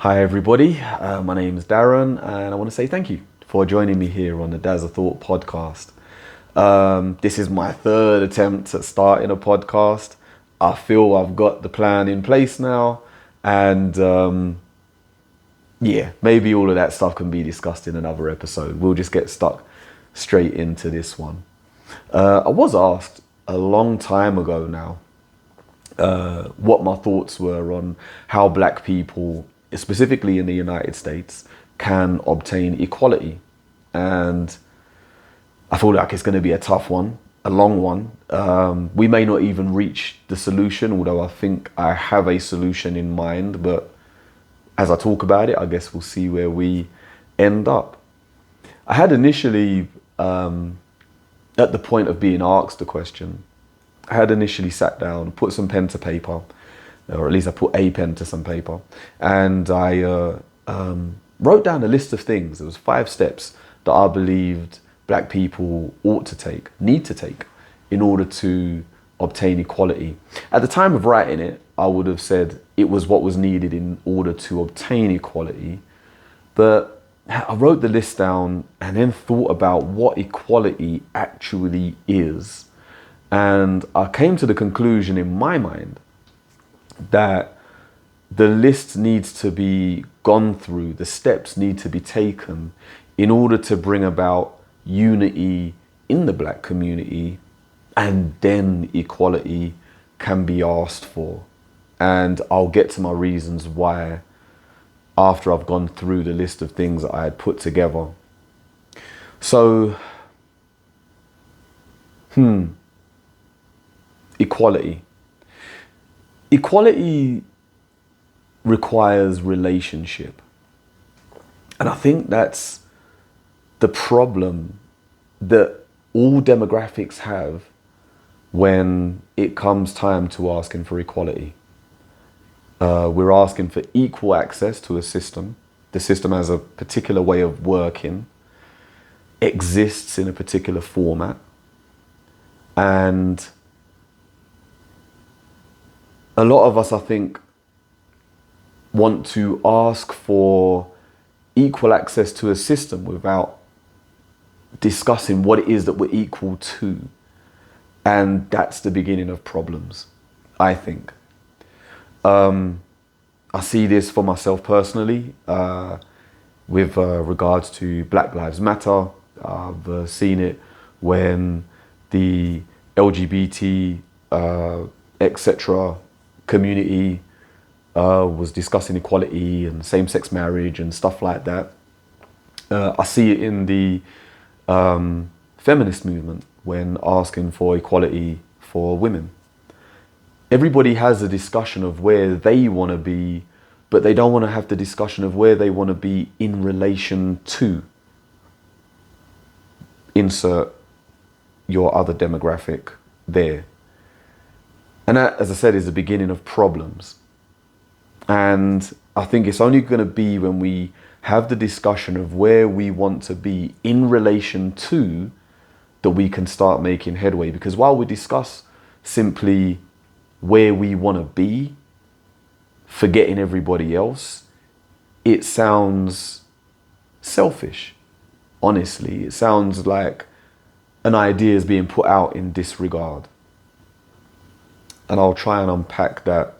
Hi everybody, my name is Darren and I want to say thank you for joining me here on the Dazathought podcast. This is my third attempt at starting a podcast. I feel I've got the plan in place now and maybe all of that stuff can be discussed in another episode. We'll just get stuck straight into this one. I was asked a long time ago now what my thoughts were on how black people, specifically in the United States, can obtain equality. And I feel like it's going to be a tough one, a long one. We may not even reach the solution, although I think I have a solution in mind. But as I talk about it, I guess we'll see where we end up. I had initially, at the point of being asked the question, I had initially sat down, put some pen to paper, or at least I put a pen to some paper, and I wrote down a list of things. There was 5 steps that I believed black people ought to take, need to take, in order to obtain equality. At the time of writing it, I would have said it was what was needed in order to obtain equality, but I wrote the list down and then thought about what equality actually is. And I came to the conclusion in my mind that the list needs to be gone through, the steps need to be taken in order to bring about unity in the black community, and then equality can be asked for. And I'll get to my reasons why after I've gone through the list of things that I had put together. So, equality. Equality requires relationship. And I think that's the problem that all demographics have when it comes time to asking for equality. We're asking for equal access to a system. The system has a particular way of working, exists in a particular format, and a lot of us, I think, want to ask for equal access to a system without discussing what it is that we're equal to. And that's the beginning of problems, I think. I see this for myself personally with regards to Black Lives Matter. I've seen it when the LGBT, etc. community was discussing equality and same-sex marriage and stuff like that. I see it in the feminist movement when asking for equality for women. Everybody has a discussion of where they want to be, but they don't want to have the discussion of where they want to be in relation to. Insert your other demographic there. And that, as I said, is the beginning of problems. And I think it's only going to be when we have the discussion of where we want to be in relation to that we can start making headway. Because while we discuss simply where we want to be, forgetting everybody else, it sounds selfish. Honestly, it sounds like an idea is being put out in disregard. And I'll try and unpack that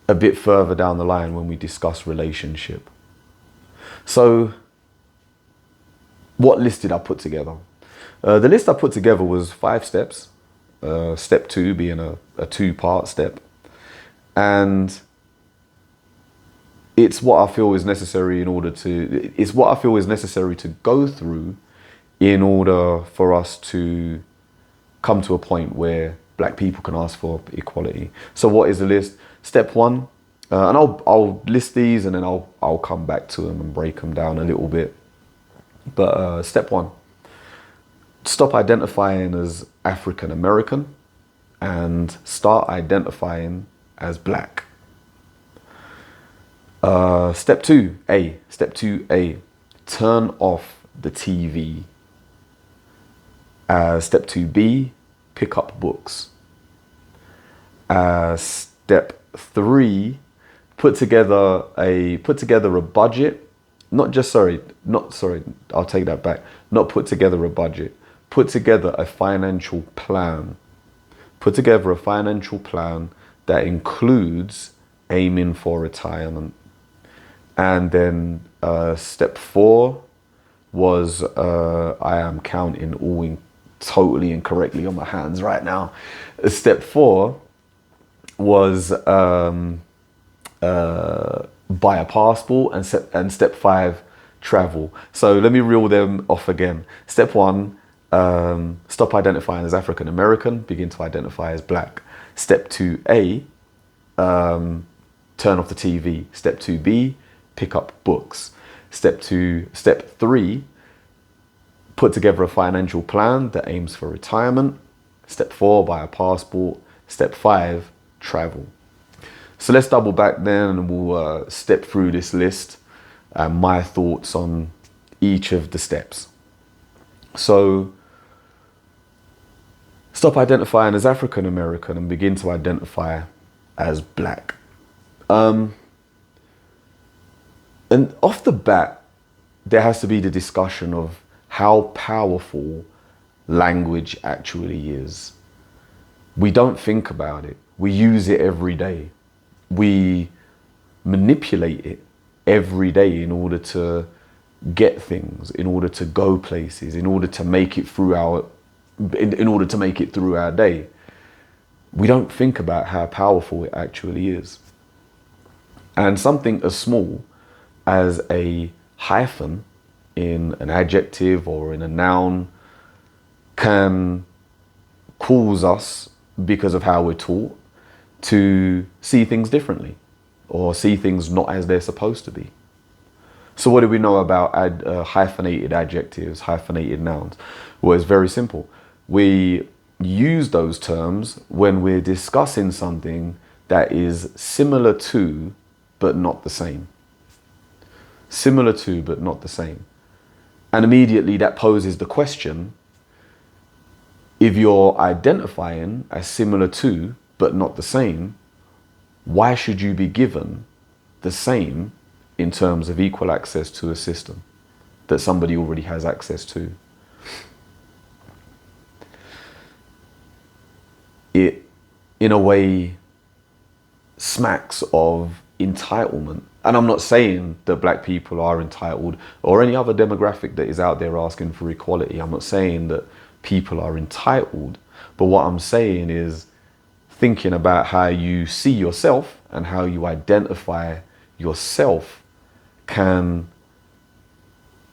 a bit further down the line when we discuss relationship. So, what list did I put together? The list I put together was 5 steps. Step 2 being a 2-part step. And it's what I feel is necessary to go through in order for us to come to a point where black people can ask for equality. So what is the list? Step 1, and I'll list these and then I'll come back to them and break them down a little bit. But step 1, stop identifying as African American and start identifying as black. Step 2A, turn off the TV. Step 2B, pick up books. Step 3, put put together a budget, not sorry, I'll take that back. Not put together a budget, put together a financial plan. Put together a financial plan that includes aiming for retirement. And then step 4 was, I am counting totally incorrectly on my hands right now. Step 4 was buy a passport, and step 5, travel. So let me reel them off again. Step 1, stop identifying as African American, begin to identify as black. Step 2A, turn off the TV. Step 2B, pick up books. Step 3, put together a financial plan that aims for retirement. Step 4, buy a passport. Step 5, travel. So let's double back then, and we'll step through this list and my thoughts on each of the steps. So stop identifying as African American and begin to identify as black. And off the bat, there has to be the discussion of how powerful language actually is. We don't think about it. We use it every day. We manipulate it every day in order to get things, in order to go places, in order to make it through our day. We don't think about how powerful it actually is. And something as small as a hyphen in an adjective or in a noun can cause us, because of how we're taught, to see things differently or see things not as they're supposed to be. So what do we know about hyphenated adjectives, hyphenated nouns? Well, it's very simple. We use those terms when we're discussing something that is similar to, but not the same. Similar to, but not the same. And immediately that poses the question, if you're identifying as similar to, but not the same, why should you be given the same in terms of equal access to a system that somebody already has access to? It, in a way, smacks of entitlement. And I'm not saying that black people are entitled, or any other demographic that is out there asking for equality. I'm not saying that people are entitled, but what I'm saying is thinking about how you see yourself and how you identify yourself can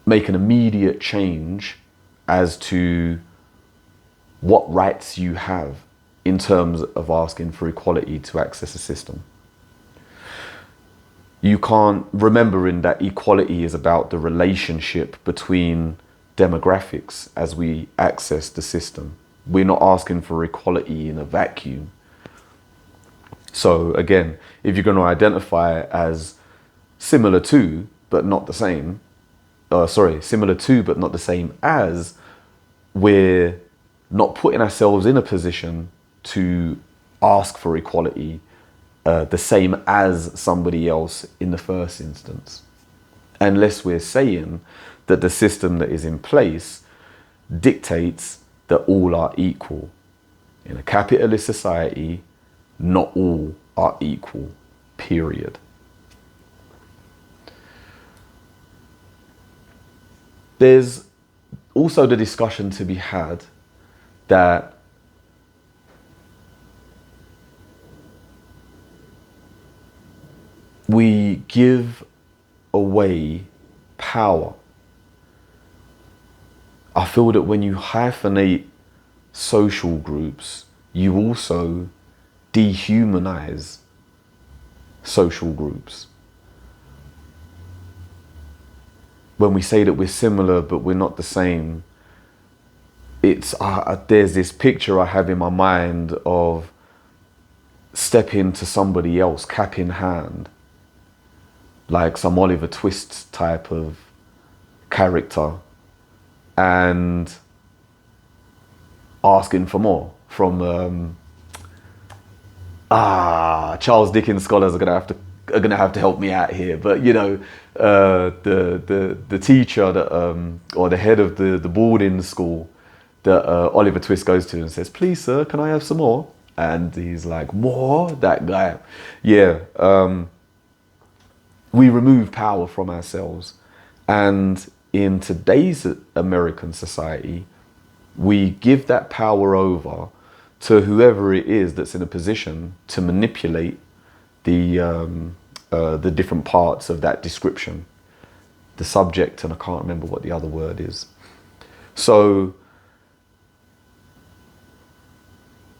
make an immediate change as to what rights you have in terms of asking for equality to access a system. You can't, remembering that equality is about the relationship between demographics as we access the system. We're not asking for equality in a vacuum. So again, if you're going to identify as similar to, but not the same, similar to, but not the same as, we're not putting ourselves in a position to ask for equality the same as somebody else in the first instance. Unless we're saying that the system that is in place dictates that all are equal. In a capitalist society, not all are equal, period. There's also the discussion to be had that we give away power. I feel that when you hyphenate social groups, you also dehumanize social groups. When we say that we're similar but we're not the same, it's there's this picture I have in my mind of stepping to somebody else, cap in hand, like some Oliver Twist type of character, and asking for more from Charles Dickens scholars are gonna have to are going to have to help me out here. But you know, the teacher that or the head of the boarding school that Oliver Twist goes to and says, "Please, sir, can I have some more?" And he's like, "More?" That guy, yeah. We remove power from ourselves, and in today's American society, we give that power over to whoever it is that's in a position to manipulate the different parts of that description, the subject, and I can't remember what the other word is. So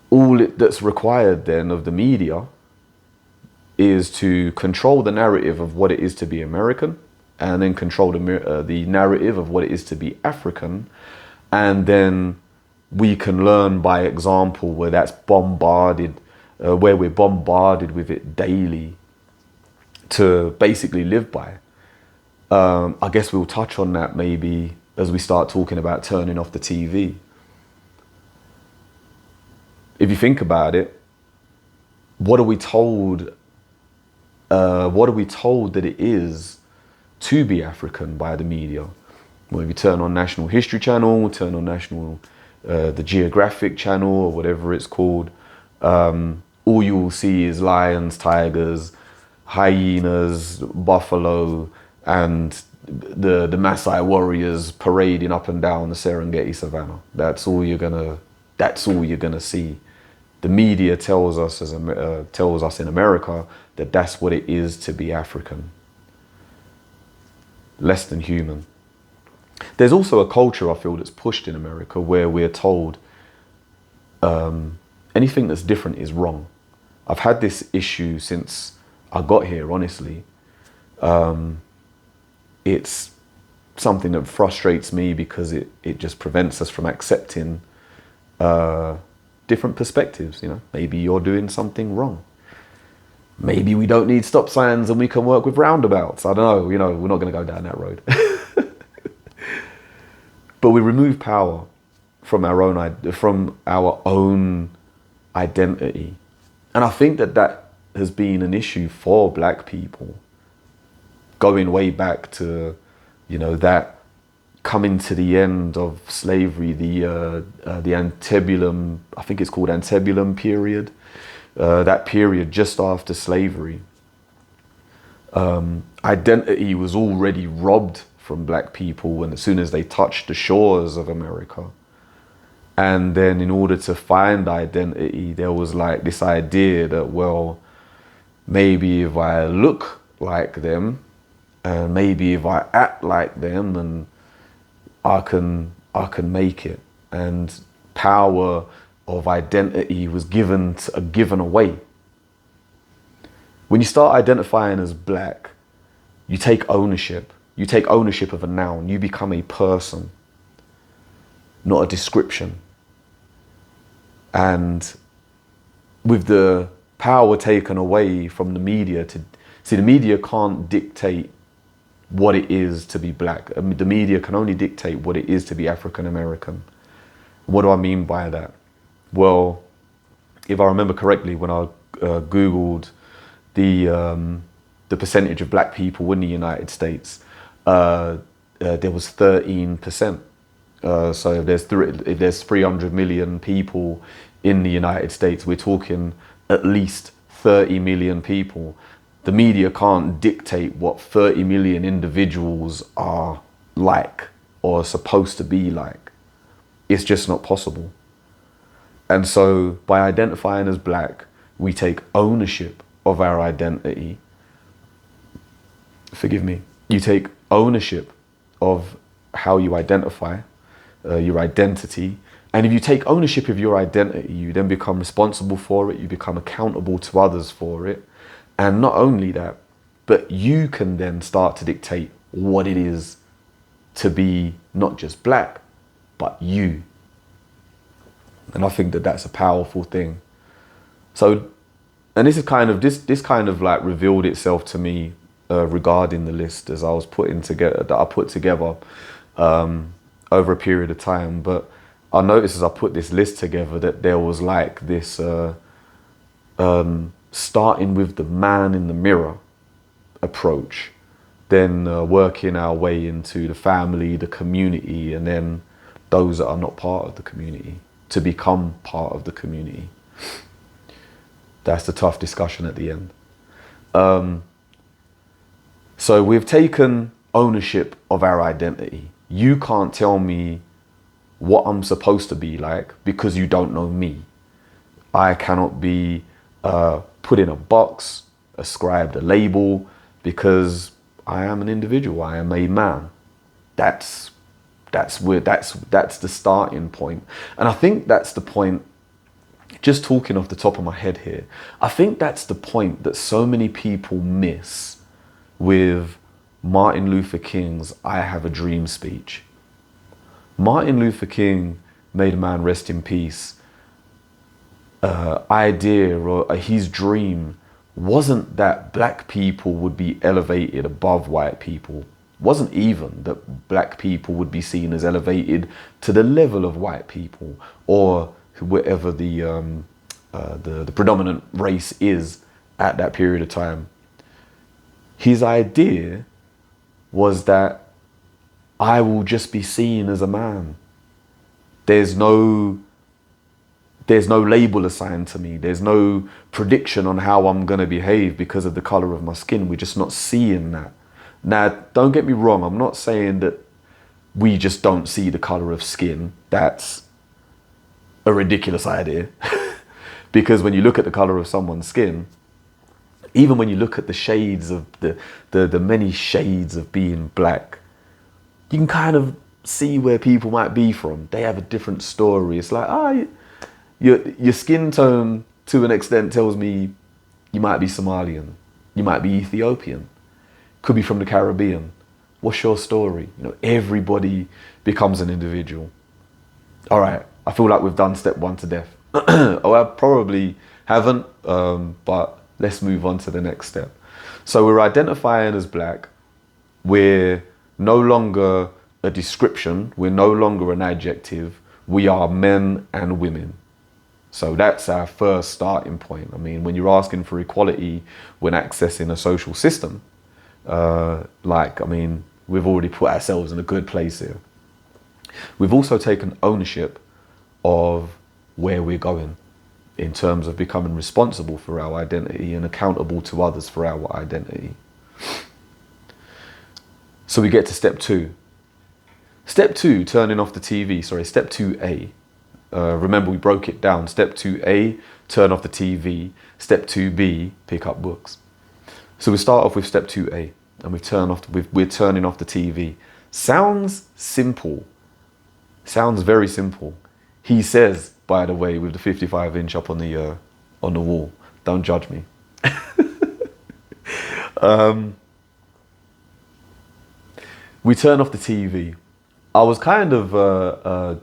that's required then of the media is to control the narrative of what it is to be American, and then control the narrative of what it is to be African, and then we can learn by example where that's bombarded, where we're bombarded with it daily to basically live by. I guess we'll touch on that maybe as we start talking about turning off the TV. If you think about it, what are we told? What are we told that it is to be African by the media? Well, if you turn on National History Channel, turn on the Geographic Channel or whatever it's called, all you will see is lions, tigers, hyenas, buffalo, and the Maasai warriors parading up and down the Serengeti savannah. That's all you're gonna see. The media tells us in America that that's what it is to be African. Less than human. There's also a culture, I feel, that's pushed in America where we're told anything that's different is wrong. I've had this issue since I got here, honestly. It's something that frustrates me because it just prevents us from accepting different perspectives. You know, maybe you're doing something wrong. Maybe we don't need stop signs and we can work with roundabouts. I don't know, you know, we're not going to go down that road. But we remove power from our own identity. And I think that has been an issue for black people, going way back to, you know, that coming to the end of slavery, the antebellum, I think it's called antebellum period, that period just after slavery. Identity was already robbed from black people when as soon as they touched the shores of America. And then in order to find identity, there was like this idea that, well, maybe if I look like them and maybe if I act like them, then I can make it. And power of identity was given away. When you start identifying as black, you take ownership. You take ownership of a noun. You become a person, not a description. And with the power taken away from the media the media can't dictate what it is to be black. I mean, the media can only dictate what it is to be African American. What do I mean by that? Well, if I remember correctly, when I Googled the percentage of black people in the United States, there was 13%. So if there's 300 million people in the United States, we're talking at least 30 million people. The media can't dictate what 30 million individuals are like or are supposed to be like. It's just not possible. And so by identifying as black, we take ownership of our identity. Forgive me. You take ownership of how you identify, your identity. And if you take ownership of your identity, you then become responsible for it. You become accountable to others for it. And not only that, but you can then start to dictate what it is to be not just black, but you. And I think that that's a powerful thing. So, and this is kind of, this kind of like revealed itself to me regarding the list as I was put together over a period of time. But I noticed as I put this list together that there was like this, starting with the man in the mirror. approach, then working our way into the family, the community, and then those that are not part of the community to become part of the community. That's the tough discussion at the end. So we've taken ownership of our identity. You can't tell me what I'm supposed to be like because you don't know me. I cannot be put in a box, ascribed a label, because I am an individual. I am a man. That's the starting point. And I think that's the point, just talking off the top of my head here, I think that's the point that so many people miss with Martin Luther King's I Have a Dream speech. Martin Luther King, may the man rest in peace, idea or his dream wasn't that black people would be elevated above white people. Wasn't even that black people would be seen as elevated to the level of white people or whatever the predominant race is at that period of time. His idea was that I will just be seen as a man. There's no label assigned to me. There's no prediction on how I'm going to behave because of the color of my skin. We're just not seeing that. Now, don't get me wrong. I'm not saying that we just don't see the color of skin. That's a ridiculous idea. Because when you look at the color of someone's skin, even when you look at the shades of the many shades of being black, you can kind of see where people might be from. They have a different story. It's like, your skin tone to an extent tells me you might be Somalian, you might be Ethiopian, could be from the Caribbean. What's your story? You know, everybody becomes an individual. All right, I feel like we've done step one to death. Oh, I probably haven't, but let's move on to the next step. So we're identifying as black. We're no longer a description. We're no longer an adjective. We are men and women. So that's our first starting point. I mean, when you're asking for equality when accessing a social system, we've already put ourselves in a good place here. We've also taken ownership of where we're going in terms of becoming responsible for our identity and accountable to others for our identity. So we get to step two. Step two, turning off the TV. Sorry, step 2A. Remember, we broke it down. Step 2A, turn off the TV. Step 2B, pick up books. So we start off with step 2A, and we're turning off the TV. Sounds simple. Sounds very simple. He says, by the way, with the 55-inch up on the wall. Don't judge me. We turn off the TV. I was kind of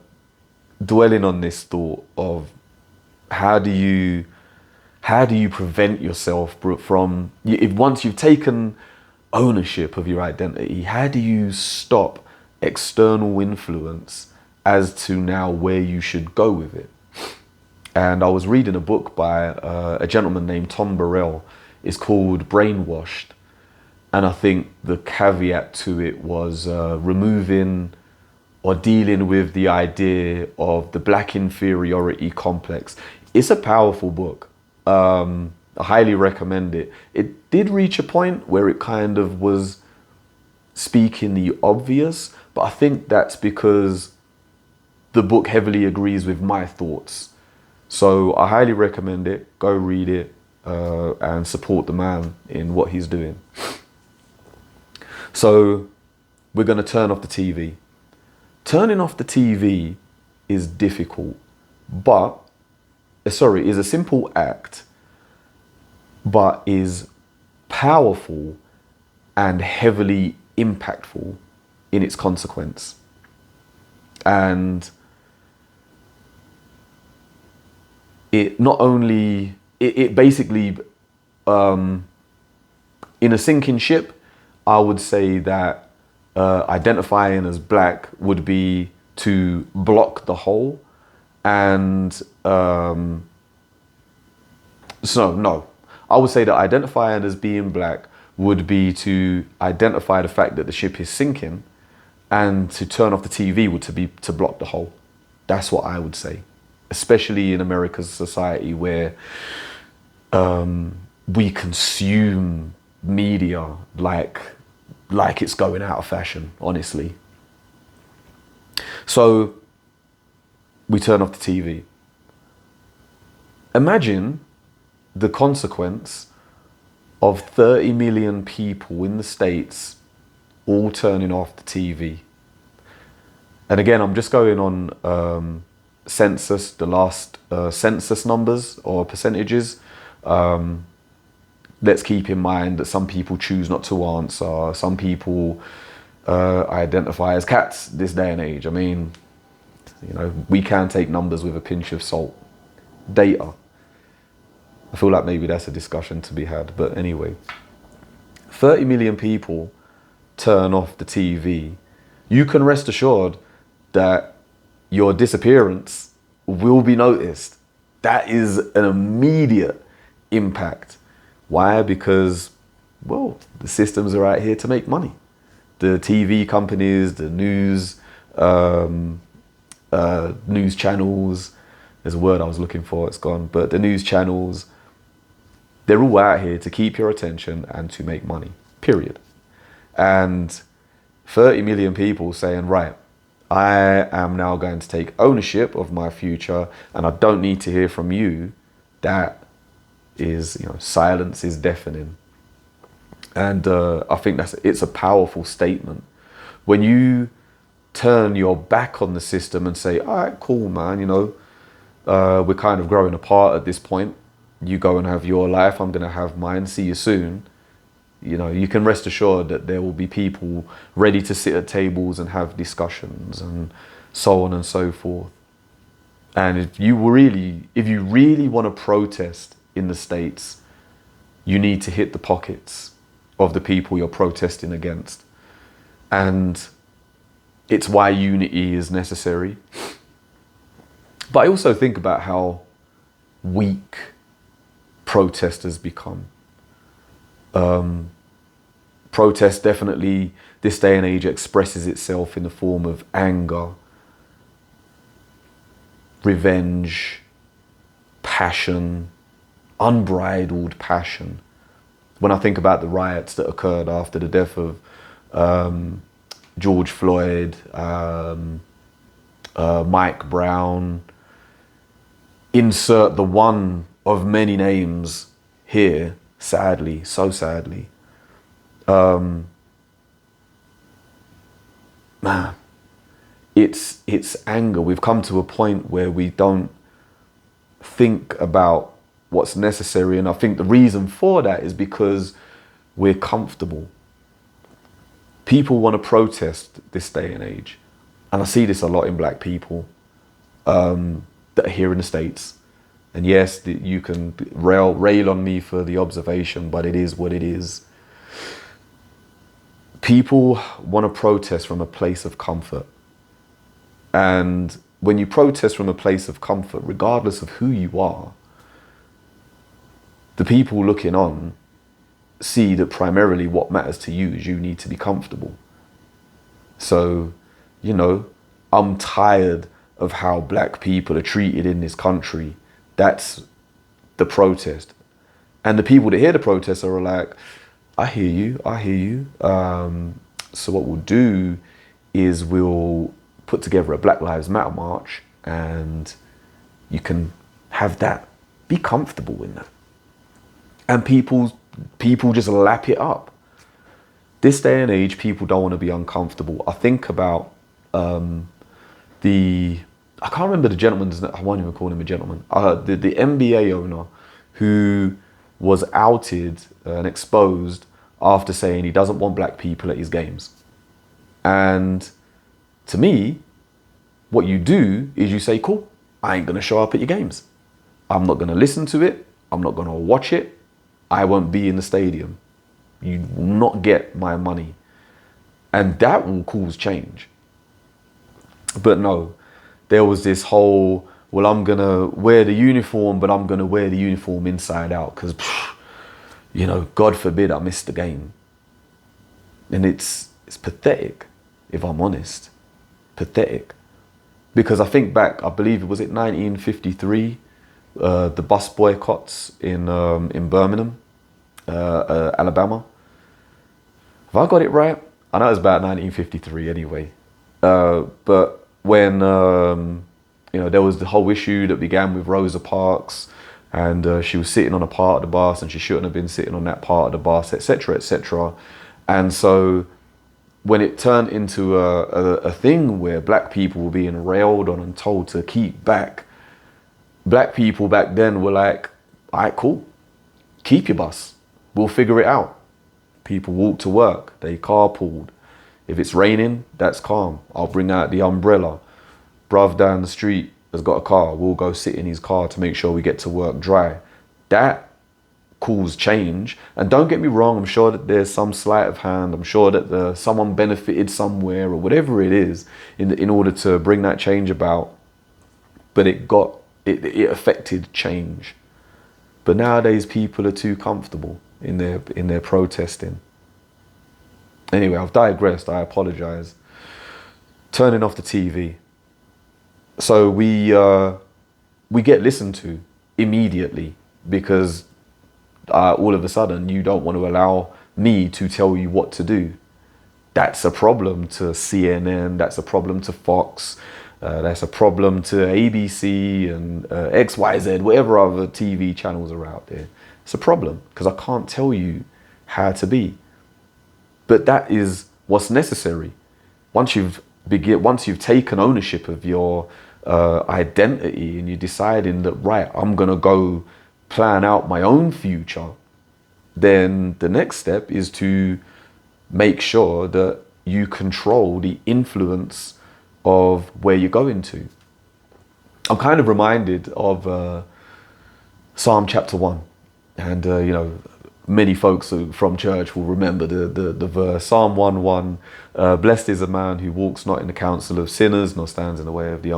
dwelling on this thought of how do you prevent yourself from, if once you've taken ownership of your identity, how do you stop external influence as to now where you should go with it? And I was reading a book by a gentleman named Tom Burrell. It's called Brainwashed. And I think the caveat to it was removing or dealing with the idea of the black inferiority complex. It's a powerful book. I highly recommend it. It did reach a point where it kind of was speaking the obvious, but I think that's because the book heavily agrees with my thoughts. So I highly recommend it. Go read it and support the man in what he's doing. So we're going to turn off the TV. Turning off the TV is difficult, is a simple act, but is powerful and heavily impactful in its consequence. And it not only, it basically, in a sinking ship, I would say that identifying as black would be to block the hole. And I would say that identifying as being black would be to identify the fact that the ship is sinking, and to turn off the TV would be to block the hole. That's what I would say, especially in America's society where we consume media like it's going out of fashion, honestly. So we turn off the TV. Imagine the consequence of 30 million people in the States all turning off the TV. And again, I'm just going on census, the last census numbers or percentages. Let's keep in mind that some people choose not to answer. Some people identify as cats this day and age. I mean, you know, we can take numbers with a pinch of salt. Data. I feel like maybe that's a discussion to be had. But anyway, 30 million people turn off the TV. You can rest assured that your disappearance will be noticed. That is an immediate impact. Why? Because, well, the systems are out here to make money. The TV companies, the news channels, there's a word I was looking for, it's gone, but the news channels, they're all out here to keep your attention and to make money, period. And 30 million people saying, right, I am now going to take ownership of my future and I don't need to hear from you. That is, you know, silence is deafening. And I think it's a powerful statement. When you turn your back on the system and say, all right, cool, man, you know, we're kind of growing apart at this point. You go and have your life, I'm going to have mine, see you soon. You know, you can rest assured that there will be people ready to sit at tables and have discussions and so on and so forth. And if you really want to protest in the States, you need to hit the pockets of the people you're protesting against. And it's why unity is necessary. But I also think about how weak protesters become. Protest definitely, this day and age, expresses itself in the form of anger, revenge, passion, unbridled passion. When I think about the riots that occurred after the death of George Floyd, Mike Brown, insert the one of many names here, sadly, so sadly. Man, it's anger. We've come to a point where we don't think about what's necessary, and I think the reason for that is because we're comfortable. People want to protest this day and age, and I see this a lot in black people that are here in the States. And yes, you can rail on me for the observation, but it is what it is. People want to protest from a place of comfort. And when you protest from a place of comfort, regardless of who you are, the people looking on see that primarily what matters to you is you need to be comfortable. So, you know, I'm tired of how black people are treated in this country. That's the protest. And the people that hear the protest are like, I hear you. So what we'll do is we'll put together a Black Lives Matter march, and you can have that. Be comfortable in that. And people just lap it up. This day and age, people don't want to be uncomfortable. I think about I can't remember the gentleman's name. I won't even call him a gentleman. The NBA owner who was outed and exposed after saying he doesn't want black people at his games. And to me, what you do is you say, cool, I ain't going to show up at your games. I'm not going to listen to it. I'm not going to watch it. I won't be in the stadium. You will not get my money. And that will cause change. But no, there was this whole, well, I'm going to wear the uniform, but I'm going to wear the uniform inside out because, You know, God forbid I missed the game. And it's pathetic, if I'm honest. Pathetic. Because I think back, I believe, was it 1953, the bus boycotts in Birmingham, Alabama. Have I got it right? I know it was about 1953 anyway. But when, there was the whole issue that began with Rosa Parks, and she was sitting on a part of the bus and she shouldn't have been sitting on that part of the bus, etc., etc. And so when it turned into a thing where black people were being railed on and told to keep back, black people back then were like, all right, cool, keep your bus, we'll figure it out. People walked to work, they carpooled. If it's raining, that's calm, I'll bring out the umbrella. Bruv down the street has got a car, we'll go sit in his car to make sure we get to work dry. That caused change. And don't get me wrong, I'm sure that there's some sleight of hand, I'm sure that someone benefited somewhere or whatever it is in order to bring that change about. But it affected change. But nowadays people are too comfortable in their protesting. Anyway, I've digressed, I apologize. Turning off the TV. So we get listened to immediately because all of a sudden you don't want to allow me to tell you what to do. That's a problem to CNN, that's a problem to Fox, that's a problem to ABC and XYZ, whatever other TV channels are out there. It's a problem because I can't tell you how to be. But that is what's necessary. Once you've taken ownership of your identity and you're deciding that, right, I'm going to go plan out my own future, then the next step is to make sure that you control the influence of where you're going to. I'm kind of reminded of Psalm chapter 1. And, many folks from church will remember the verse, Psalm 1:1, blessed is a man who walks not in the counsel of sinners, nor stands in the way of the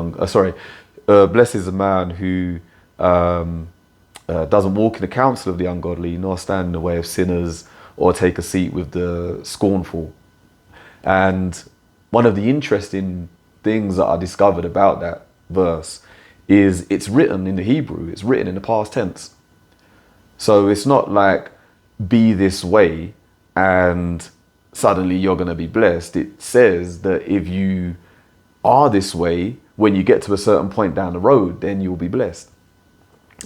blessed is a man who doesn't walk in the counsel of the ungodly, nor stand in the way of sinners, or take a seat with the scornful. And one of the interesting things that I discovered about that verse is it's written in the Hebrew, it's written in the past tense. So it's not like, be this way and suddenly you're going to be blessed. It says that if you are this way, when you get to a certain point down the road, then you'll be blessed.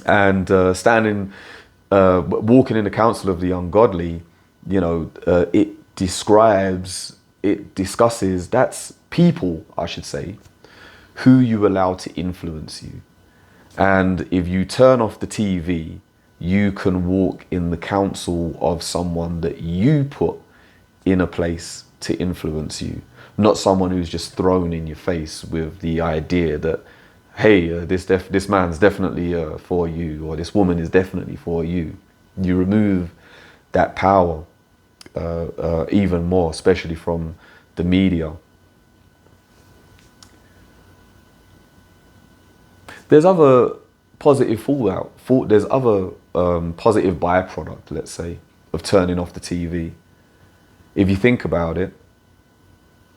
And walking in the counsel of the ungodly, it discusses, that's people, I should say, who you allow to influence you. And if you turn off the TV, you can walk in the counsel of someone that you put in a place to influence you, not someone who's just thrown in your face with the idea that, hey, this man's definitely for you, or this woman is definitely for you. You remove that power even more, especially from the media. There's other positive fallout. There's other positive byproduct, let's say, of turning off the TV. If you think about it,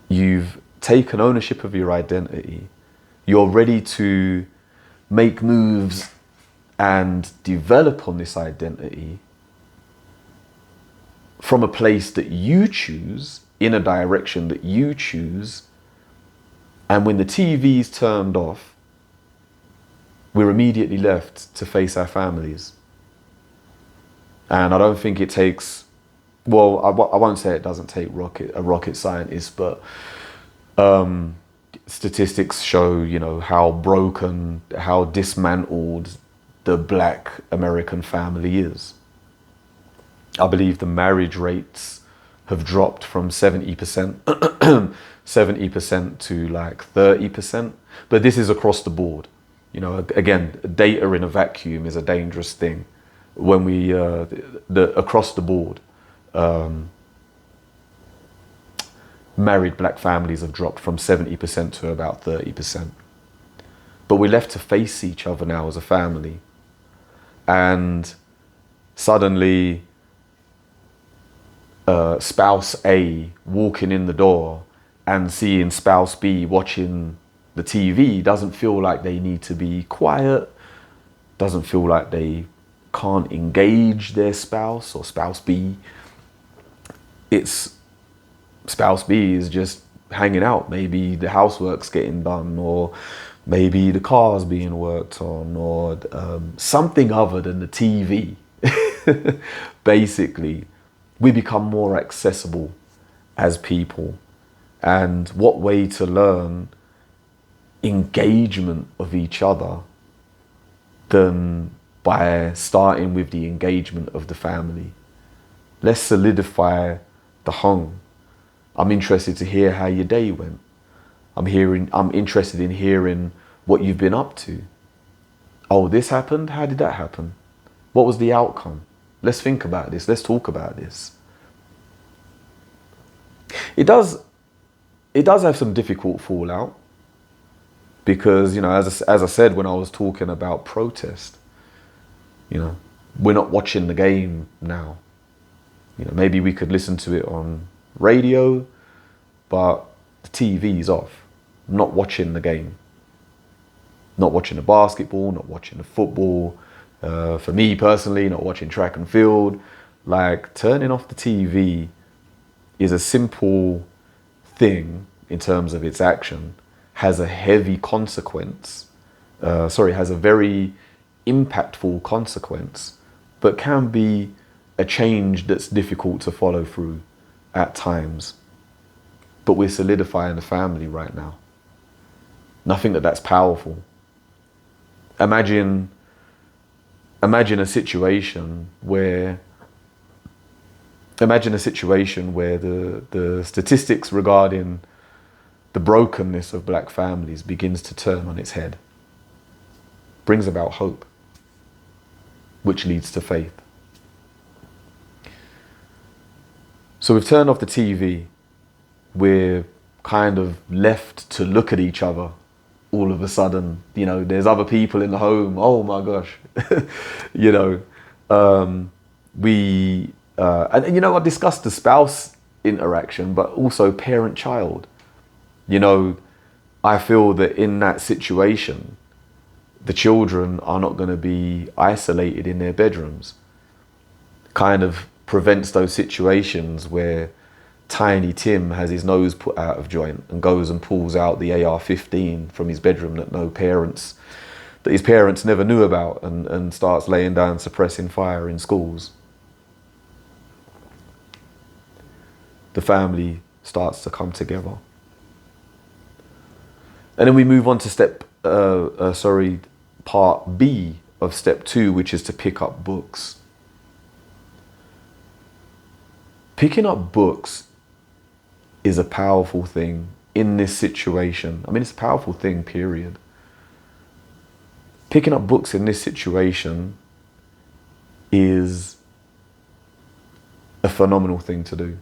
you've taken ownership of your identity. You're ready to make moves and develop on this identity from a place that you choose, in a direction that you choose. And when the TV's turned off, we're immediately left to face our families. And I don't think it takes, well, I won't say it doesn't take a rocket scientist, but statistics show, how broken, how dismantled the Black American family is. I believe the marriage rates have dropped from 70% to like 30%, but this is across the board. Again, data in a vacuum is a dangerous thing. When we, across the board, married Black families have dropped from 70% to about 30%. But we're left to face each other now as a family. And suddenly spouse A walking in the door and seeing spouse B watching the TV doesn't feel like they need to be quiet, doesn't feel like they can't engage their spouse or spouse B. It's spouse B is just hanging out. Maybe the housework's getting done, or maybe the car's being worked on, or something other than the TV. Basically, we become more accessible as people. And what way to learn engagement of each other than by starting with the engagement of the family? Let's solidify the home. I'm interested to hear how your day went. I'm interested in hearing what you've been up to. Oh, this happened? How did that happen? What was the outcome? Let's think about this. Let's talk about this. It does have some difficult fallout because, as I said when I was talking about protest, we're not watching the game now. Maybe we could listen to it on radio, but the TV's off. I'm not watching the game. Not watching the basketball, not watching the football. For me personally, not watching track and field. Like, turning off the TV is a simple thing in terms of its action, has a heavy consequence, has a very impactful consequence, but can be a change that's difficult to follow through at times. But we're solidifying the family right now. That's powerful. Imagine a situation where the statistics regarding the brokenness of black families begins to turn on its head. Brings about hope, which leads to faith. So we've turned off the TV. We're kind of left to look at each other. All of a sudden, there's other people in the home. Oh my gosh. I discussed the spouse interaction, but also parent-child. I feel that in that situation, the children are not going to be isolated in their bedrooms. Kind of prevents those situations where Tiny Tim has his nose put out of joint and goes and pulls out the AR-15 from his bedroom that his parents never knew about, and starts laying down suppressing fire in schools. The family starts to come together. And then we move on to part B of step 2, which is to pick up books. Picking up books is a powerful thing in this situation. It's a powerful thing, period. Picking up books in this situation is a phenomenal thing to do.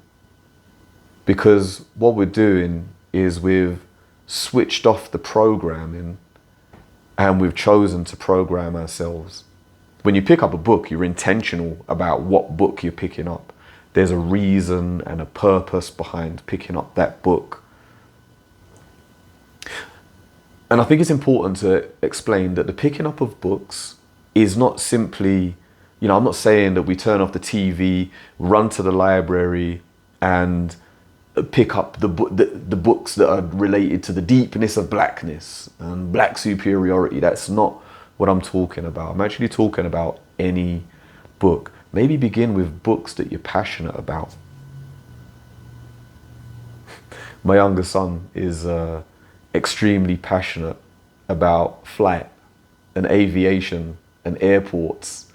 Because what we're doing is we've switched off the programming and we've chosen to program ourselves. When you pick up a book, you're intentional about what book you're picking up. There's a reason and a purpose behind picking up that book. And I think it's important to explain that the picking up of books is not simply, I'm not saying that we turn off the TV, run to the library and pick up the books that are related to the deepness of blackness and black superiority. That's not what I'm talking about. I'm actually talking about any book. Maybe begin with books that you're passionate about. My younger son is extremely passionate about flight and aviation and airports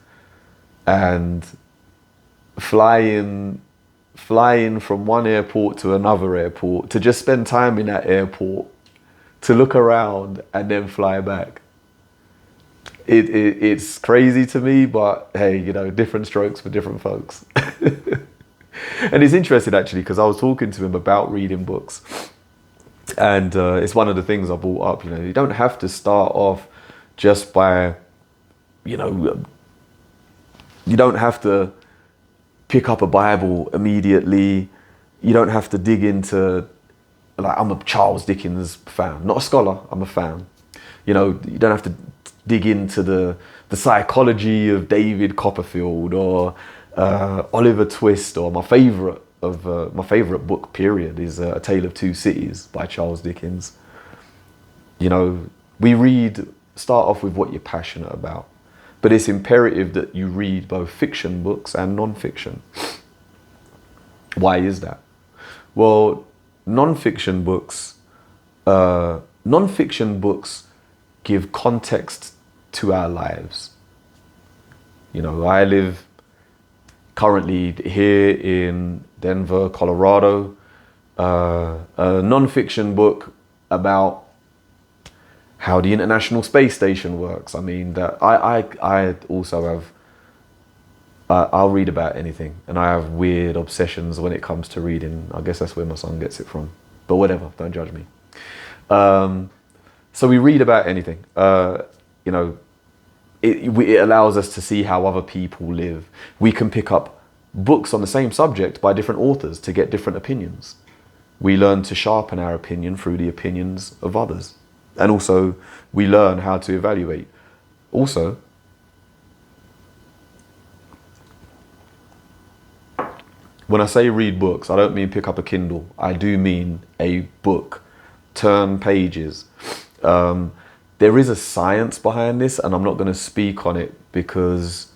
and flying from one airport to another airport, to just spend time in that airport, to look around and then fly back. It's crazy to me, but hey, different strokes for different folks. And it's interesting actually, because I was talking to him about reading books, and it's one of the things I brought up. You don't have to start off just by, you don't have to pick up a Bible immediately. You don't have to dig into, like, I'm a Charles Dickens fan, not a scholar, I'm a fan. You know, you don't have to dig into the psychology of David Copperfield or Oliver Twist, or my favorite book period is A Tale of Two Cities by Charles Dickens. You know, start off with what you're passionate about, but it's imperative that you read both fiction books and non-fiction. Why is that? Well, non-fiction books give context to our lives. You know, I live currently here in Denver, Colorado. A non-fiction book about how the International Space Station works. I mean, that I also have. I'll read about anything, and I have weird obsessions when it comes to reading. I guess that's where my son gets it from. But whatever, don't judge me. So we read about anything. You know, it allows us to see how other people live. We can pick up books on the same subject by different authors to get different opinions. We learn to sharpen our opinion through the opinions of others. And also, we learn how to evaluate. Also, when I say read books, I don't mean pick up a Kindle. I do mean a book. Turn pages. There is a science behind this, and I'm not going to speak on it because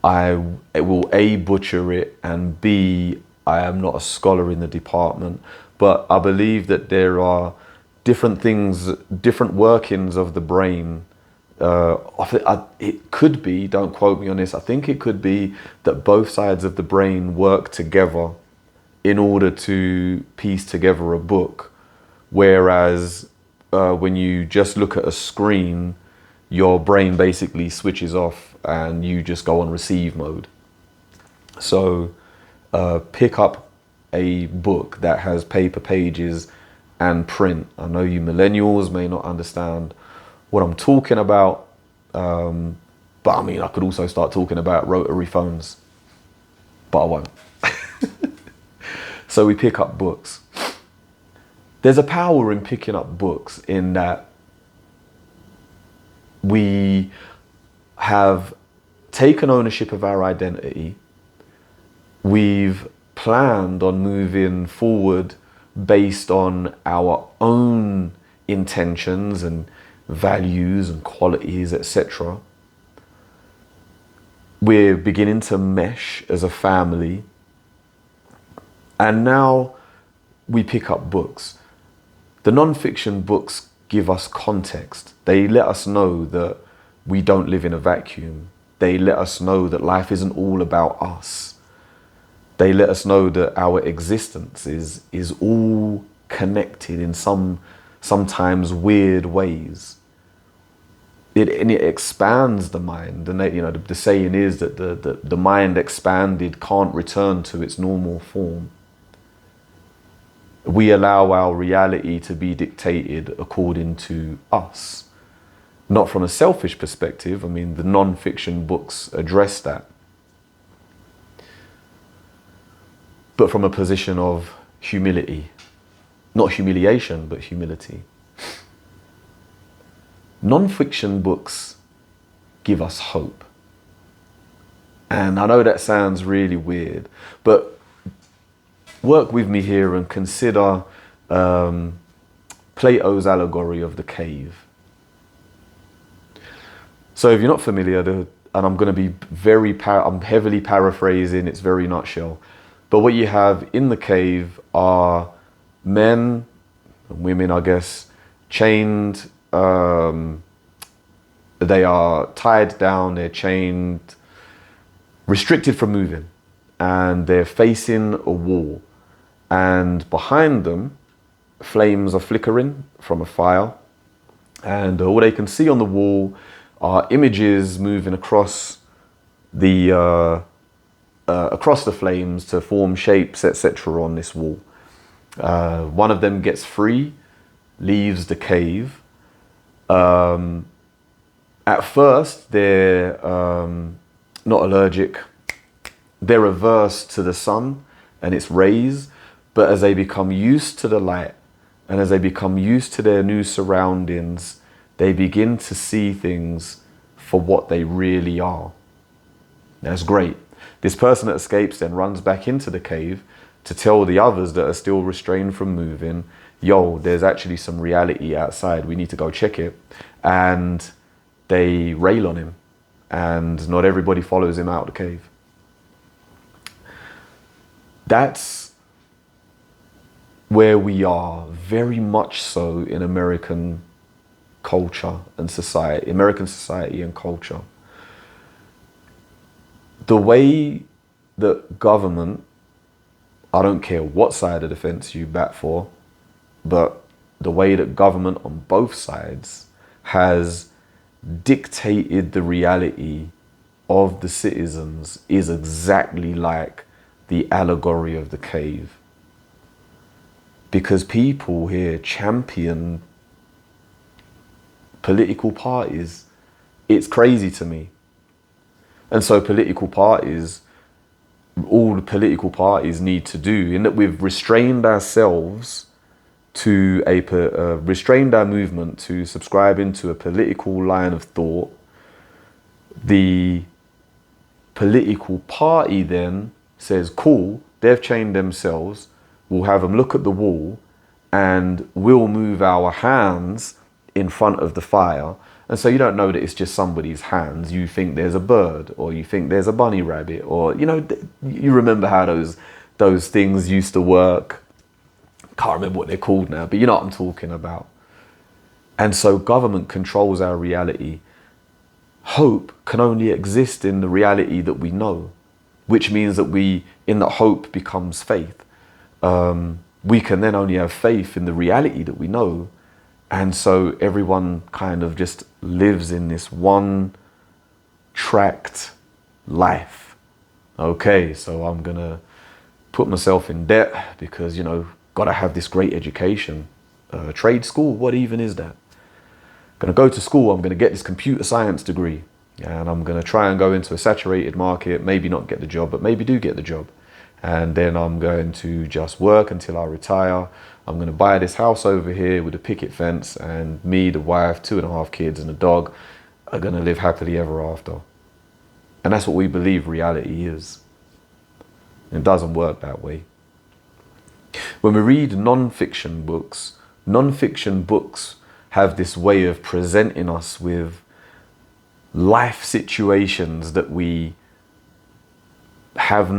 it will A, butcher it, and B, I am not a scholar in the department. But I believe that there are different things, different workings of the brain. It could be, don't quote me on this, I think it could be that both sides of the brain work together in order to piece together a book. Whereas when you just look at a screen, your brain basically switches off and you just go on receive mode. So pick up a book that has paper pages and print. I know you millennials may not understand what I'm talking about, but I mean, I could also start talking about rotary phones, but I won't. So we pick up books. There's a power in picking up books in that we have taken ownership of our identity. We've planned on moving forward based on our own intentions and values and qualities, etc. We're beginning to mesh as a family. And now we pick up books. The non-fiction books give us context. They let us know that we don't live in a vacuum. They let us know that life isn't all about us. They let us know that our existence is all connected in sometimes weird ways. It expands the mind, and the saying is that the mind expanded can't return to its normal form. We allow our reality to be dictated according to us, not from a selfish perspective. I mean, the non-fiction books address that, but from a position of humility, not humiliation, but humility. Non-fiction books give us hope. And I know that sounds really weird, but work with me here and consider Plato's allegory of the cave. So if you're not familiar, and I'm going to be I'm heavily paraphrasing, it's very nutshell. But what you have in the cave are men and women, I guess, chained. They are tied down, they're chained, restricted from moving, and they're facing a wall. And behind them, flames are flickering from a fire. And what they can see on the wall are images moving across the flames to form shapes, etc. on this wall. One of them gets free, leaves the cave. At first, they're not allergic, they're averse to the sun and its rays, but as they become used to the light and as they become used to their new surroundings, they begin to see things for what they really are. That's great. This person that escapes then runs back into the cave to tell the others that are still restrained from moving, yo, there's actually some reality outside. We need to go check it. And they rail on him, and not everybody follows him out of the cave. That's where we are very much so in American culture and society, American society and culture. The way that government, I don't care what side of the fence you bat for, but the way that government on both sides has dictated the reality of the citizens is exactly like the allegory of the cave. Because people here champion political parties. It's crazy to me. And so political parties, all the political parties need to do, in that we've restrained ourselves to restrained our movement to subscribing to a political line of thought. The political party then says, cool, they've chained themselves, we'll have them look at the wall and we'll move our hands in front of the fire. And so you don't know that it's just somebody's hands. You think there's a bird, or you think there's a bunny rabbit, or, you know, you remember how those things used to work. Can't remember what they're called now, but you know what I'm talking about. And so government controls our reality. Hope can only exist in the reality that we know, which means that in that hope becomes faith. We can then only have faith in the reality that we know. And so everyone kind of just lives in this one tracked life. Okay, so I'm gonna put myself in debt because, you know, gotta have this great education. Trade school, what even is that? Gonna go to school, I'm gonna get this computer science degree, and I'm gonna try and go into a saturated market, maybe not get the job, but maybe do get the job. And then I'm going to just work until I retire. I'm going to buy this house over here with a picket fence, and me, the wife, 2.5 kids and a dog are going to live happily ever after. And that's what we believe reality is. It doesn't work that way. When we read non-fiction books have this way of presenting us with life situations that we may have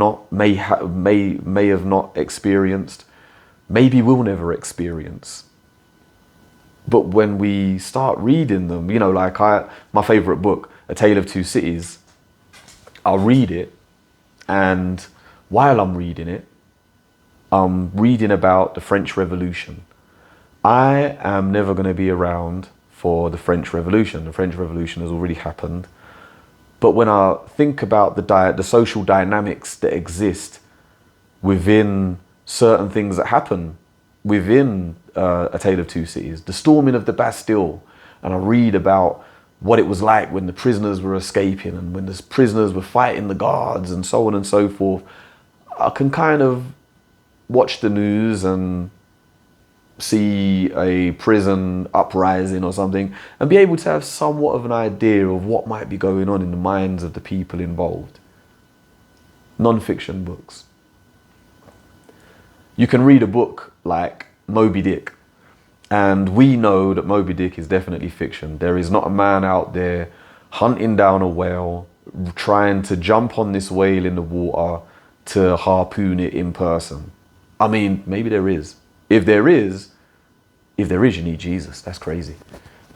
not experienced, maybe will never experience. But when we start reading them, you know, like my favorite book, A Tale of Two Cities, I'll read it, and while I'm reading it, I'm reading about the French Revolution. I am never going to be around for the French Revolution. The French Revolution has already happened. But when I think about the social dynamics that exist within certain things that happen within A Tale of Two Cities, the storming of the Bastille, and I read about what it was like when the prisoners were escaping and when the prisoners were fighting the guards and so on and so forth, I can kind of watch the news and see a prison uprising or something and be able to have somewhat of an idea of what might be going on in the minds of the people involved. Non-fiction books. You can read a book like Moby Dick, and we know that Moby Dick is definitely fiction. There is not a man out there hunting down a whale, trying to jump on this whale in the water to harpoon it in person. I mean, maybe there is. If there is, you need Jesus. That's crazy.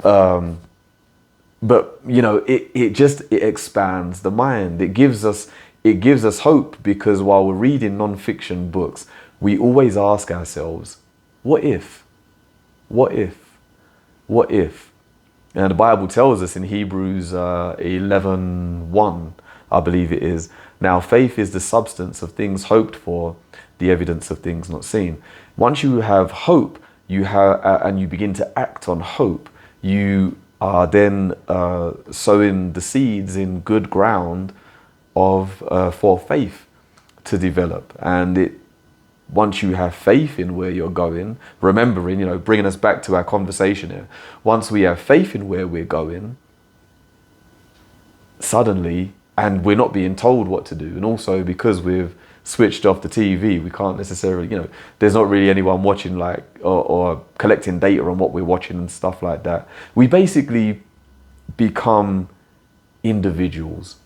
But, you know, it expands the mind. It gives us hope, because while we're reading non-fiction books, we always ask ourselves, what if? What if? What if? And the Bible tells us in Hebrews 11:1, I believe it is, now faith is the substance of things hoped for, the evidence of things not seen. Once you have hope, and you begin to act on hope, you are then sowing the seeds in good ground for faith. to develop. And once you have faith in where you're going, remembering, bringing us back to our conversation here, once we have faith in where we're going, suddenly, and we're not being told what to do, and also because we've switched off the TV, we can't necessarily, there's not really anyone watching or collecting data on what we're watching and stuff like that. We basically become individuals.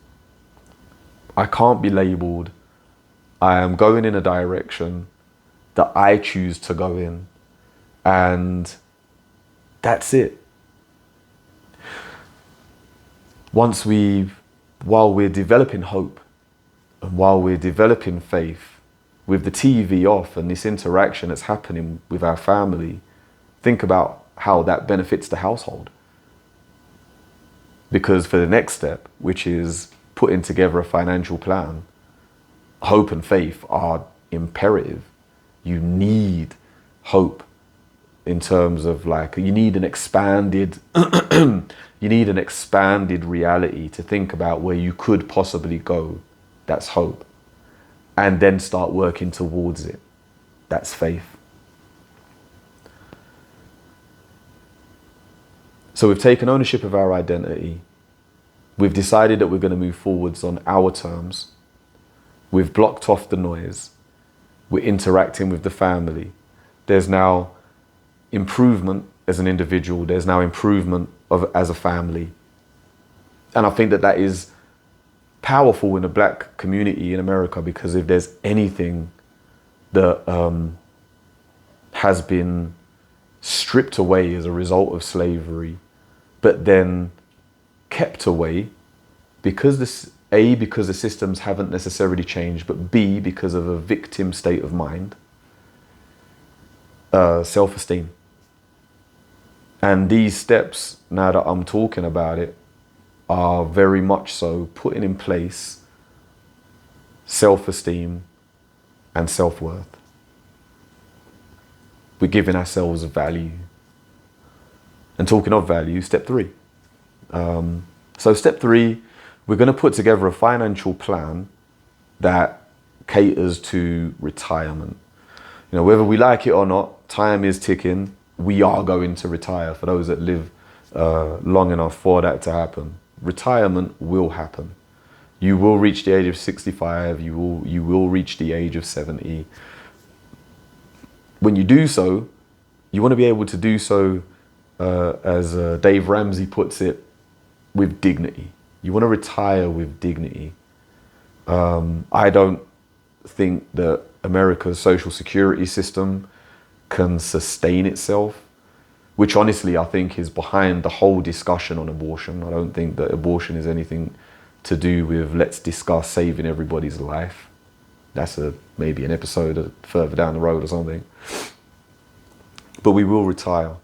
I can't be labeled. I am going in a direction that I choose to go in, and that's it. While we're developing hope and while we're developing faith, with the TV off and this interaction that's happening with our family, think about how that benefits the household. Because for the next step, which is putting together a financial plan, hope and faith are imperative. You need hope in terms of you need an expanded reality to think about where you could possibly go. That's hope. And then start working towards it. That's faith. So we've taken ownership of our identity. We've decided that we're going to move forwards on our terms. We've blocked off the noise. We're interacting with the family. There's now improvement as an individual. There's now improvement as a family. And I think that is powerful in the black community in America, because if there's anything that has been stripped away as a result of slavery, but then kept away because the systems haven't necessarily changed, but B, because of a victim state of mind, self-esteem. And these steps, now that I'm talking about it, are very much so putting in place self-esteem and self-worth. We're giving ourselves value. And talking of value, step 3. So step 3, we're going to put together a financial plan that caters to retirement. Whether we like it or not, time is ticking. We are going to retire. For those that live long enough for that to happen, retirement will happen. You will reach the age of 65. You will reach the age of 70. When you do so, you want to be able to do so, as Dave Ramsey puts it, with dignity. You want to retire with dignity. I don't think that America's social security system can sustain itself, which honestly I think is behind the whole discussion on abortion. I don't think that abortion is anything to do with let's discuss saving everybody's life. That's maybe an episode further down the road or something. But we will retire.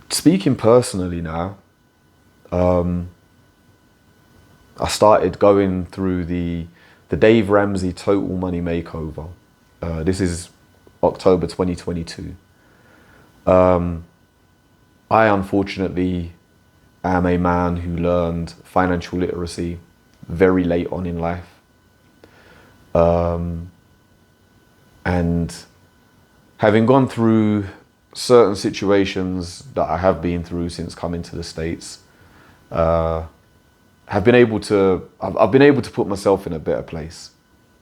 Speaking personally now, I started going through the Dave Ramsey Total Money Makeover. This is October 2022. I unfortunately am a man who learned financial literacy very late on in life. And having gone through certain situations that I have been through since coming to the States, I've been able to put myself in a better place.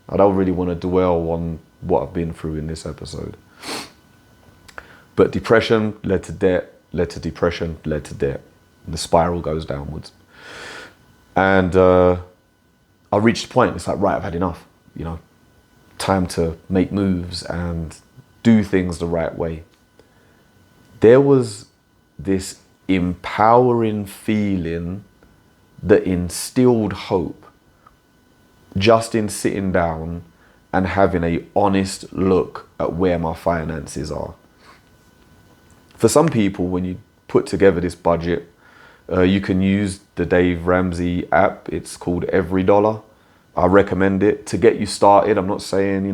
I don't really want to dwell on what I've been through in this episode. But depression led to debt, led to depression, led to debt. And the spiral goes downwards. And I reached a point, it's like, right, I've had enough. Time to make moves and do things the right way. There was this empowering feeling that instilled hope just in sitting down and having an honest look at where my finances are. For some people, when you put together this budget, you can use the Dave Ramsey app. It's called Every Dollar. I recommend it to get you started. I'm not saying,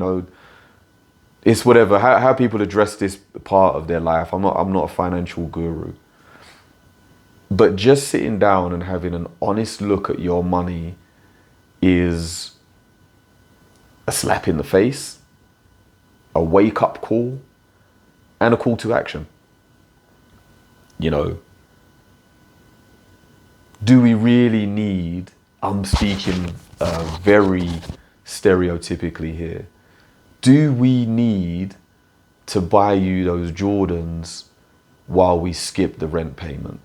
it's whatever, how people address this part of their life. I'm not a financial guru. But just sitting down and having an honest look at your money is a slap in the face, a wake-up call, and a call to action. You know, do we really need, I'm speaking very stereotypically here, do we need to buy you those Jordans while we skip the rent payment?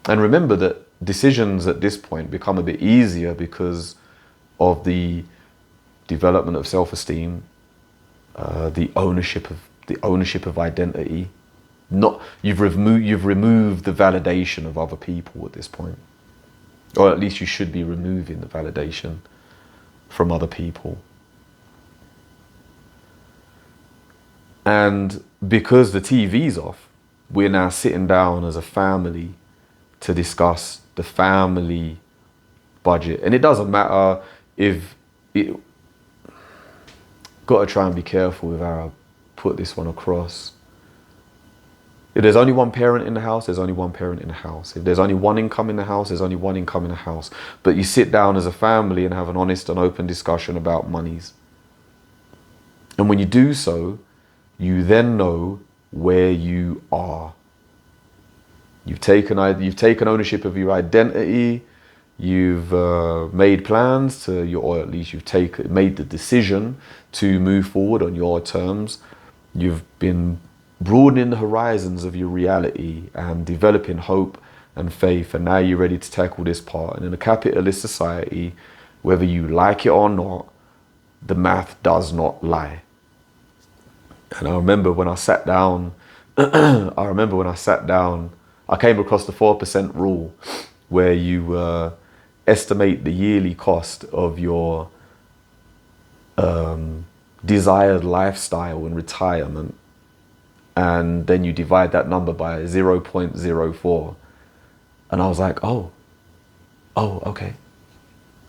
And remember that decisions at this point become a bit easier because of the development of self-esteem, the ownership of identity. You've removed the validation of other people at this point, or at least you should be removing the validation from other people. And because the TV's off, we're now sitting down as a family to discuss the family budget. And it doesn't matter if it, got to try and be careful with how I put this one across. If there's only one parent in the house, there's only one parent in the house. If there's only one income in the house, there's only one income in the house. But you sit down as a family and have an honest and open discussion about monies. And when you do so, you then know where you are. You've taken ownership of your identity. You've made plans or at least you've made the decision to move forward on your terms. You've been broadening the horizons of your reality and developing hope and faith. And now you're ready to tackle this part. And in a capitalist society, whether you like it or not, the math does not lie. And I remember when I sat down, I came across the 4% rule, where you estimate the yearly cost of your desired lifestyle in retirement, and then you divide that number by 0.04. And I was like, oh, okay.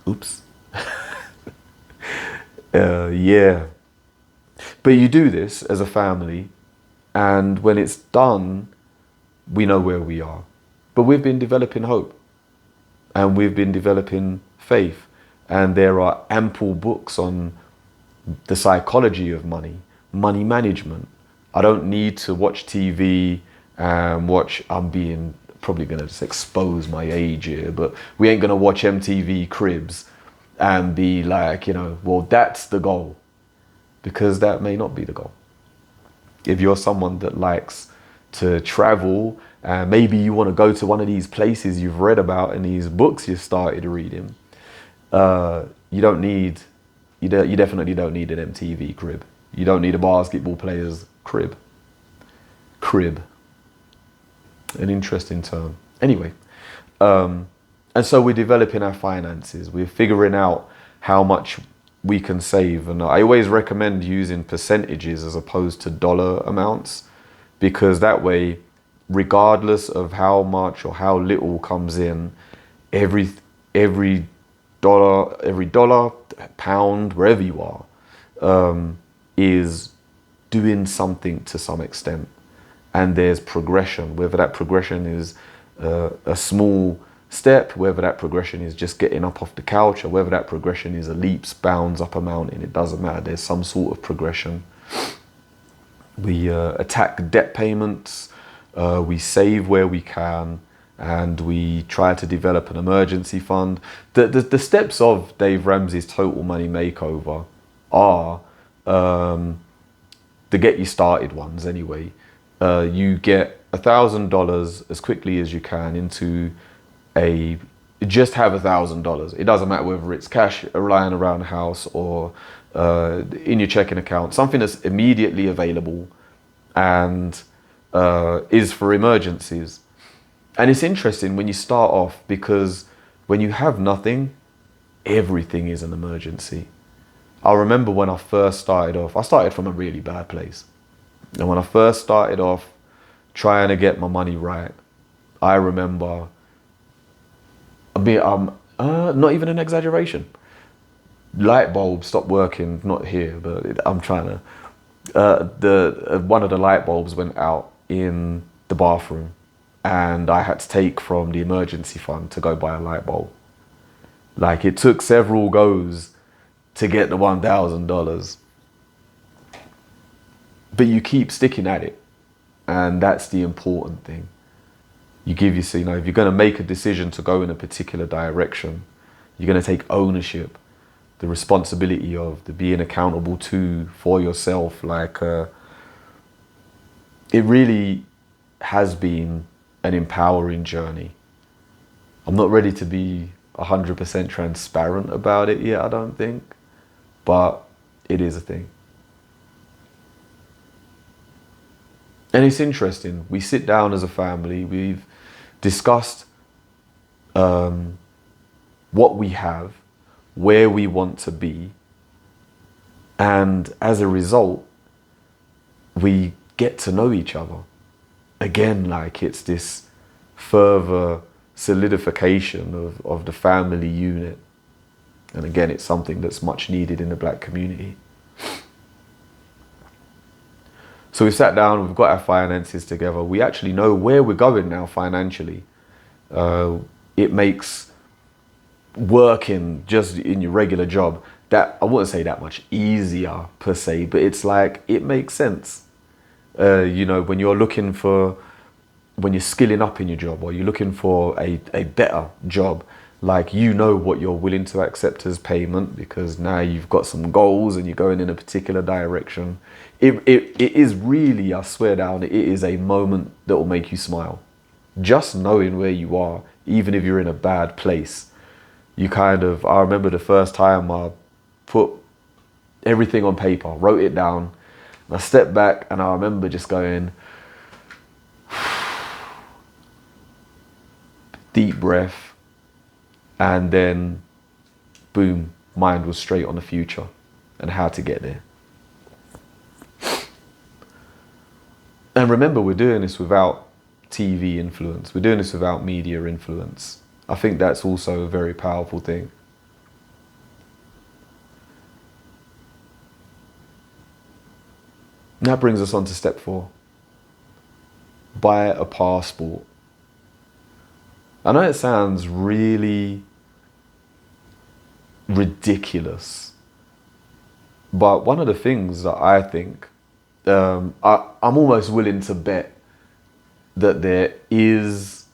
Oops. Yeah. But you do this as a family, and when it's done, we know where we are. But we've been developing hope, and we've been developing faith, and there are ample books on the psychology of money, money management. I don't need to watch TV and I'm probably going to just expose my age here, but we ain't going to watch MTV Cribs and be like, well, that's the goal. Because that may not be the goal. If you're someone that likes to travel, maybe you want to go to one of these places you've read about in these books you started reading, you definitely don't need an MTV crib. You don't need a basketball player's crib. Crib. An interesting term. Anyway, and so we're developing our finances. We're figuring out how much we can save. And I always recommend using percentages as opposed to dollar amounts, because that way, regardless of how much or how little comes in, every dollar, pound, wherever you are, is doing something to some extent. And there's progression, whether that progression is a small step, whether that progression is just getting up off the couch, or whether that progression is a leaps, bounds up a mountain. It doesn't matter. There's some sort of progression. We attack debt payments, we save where we can, and we try to develop an emergency fund. The steps of Dave Ramsey's Total Money Makeover are the get you started ones anyway. You get $1,000 as quickly as you can into just have $1,000. It doesn't matter whether it's cash lying around the house or in your checking account, something that's immediately available and is for emergencies. And it's interesting when you start off, because when you have nothing, everything is an emergency. I remember when I first started off, I started from a really bad place. And when I first started off trying to get my money right, I remember, not even an exaggeration, light bulb stopped working, not here, but I'm trying to, one of the light bulbs went out in the bathroom, and I had to take from the emergency fund to go buy a light bulb. Like, it took several goes to get the $1,000. But you keep sticking at it. And that's the important thing. You give yourself, you know, if you're going to make a decision to go in a particular direction, you're going to take ownership, the responsibility of the being accountable to for yourself. Like, it really has been an empowering journey. I'm not ready to be 100% transparent about it yet, I don't think, but it is a thing. And it's interesting. We sit down as a family, we've discussed what we have, where we want to be, and as a result, we get to know each other. Again, like it's this further solidification of the family unit. And again, it's something that's much needed in the Black community. So we've sat down, we've got our finances together. We actually know where we're going now financially. It makes working just in your regular job, that I wouldn't say that much easier per se, but it's like, it makes sense. You know, when you're skilling up in your job, or you're looking for a better job, like, you know what you're willing to accept as payment, because now you've got some goals and you're going in a particular direction. It is really, I swear down, it is a moment that will make you smile. Just knowing where you are, even if you're in a bad place, you kind of, I remember the first time I put everything on paper, wrote it down, and I stepped back and I remember just going, deep breath, and then boom, mind was straight on the future and how to get there. And remember, we're doing this without TV influence. We're doing this without media influence. I think that's also a very powerful thing. And that brings us on to step 4. Buy a passport. I know it sounds really ridiculous, but one of the things that I think, I'm almost willing to bet that there is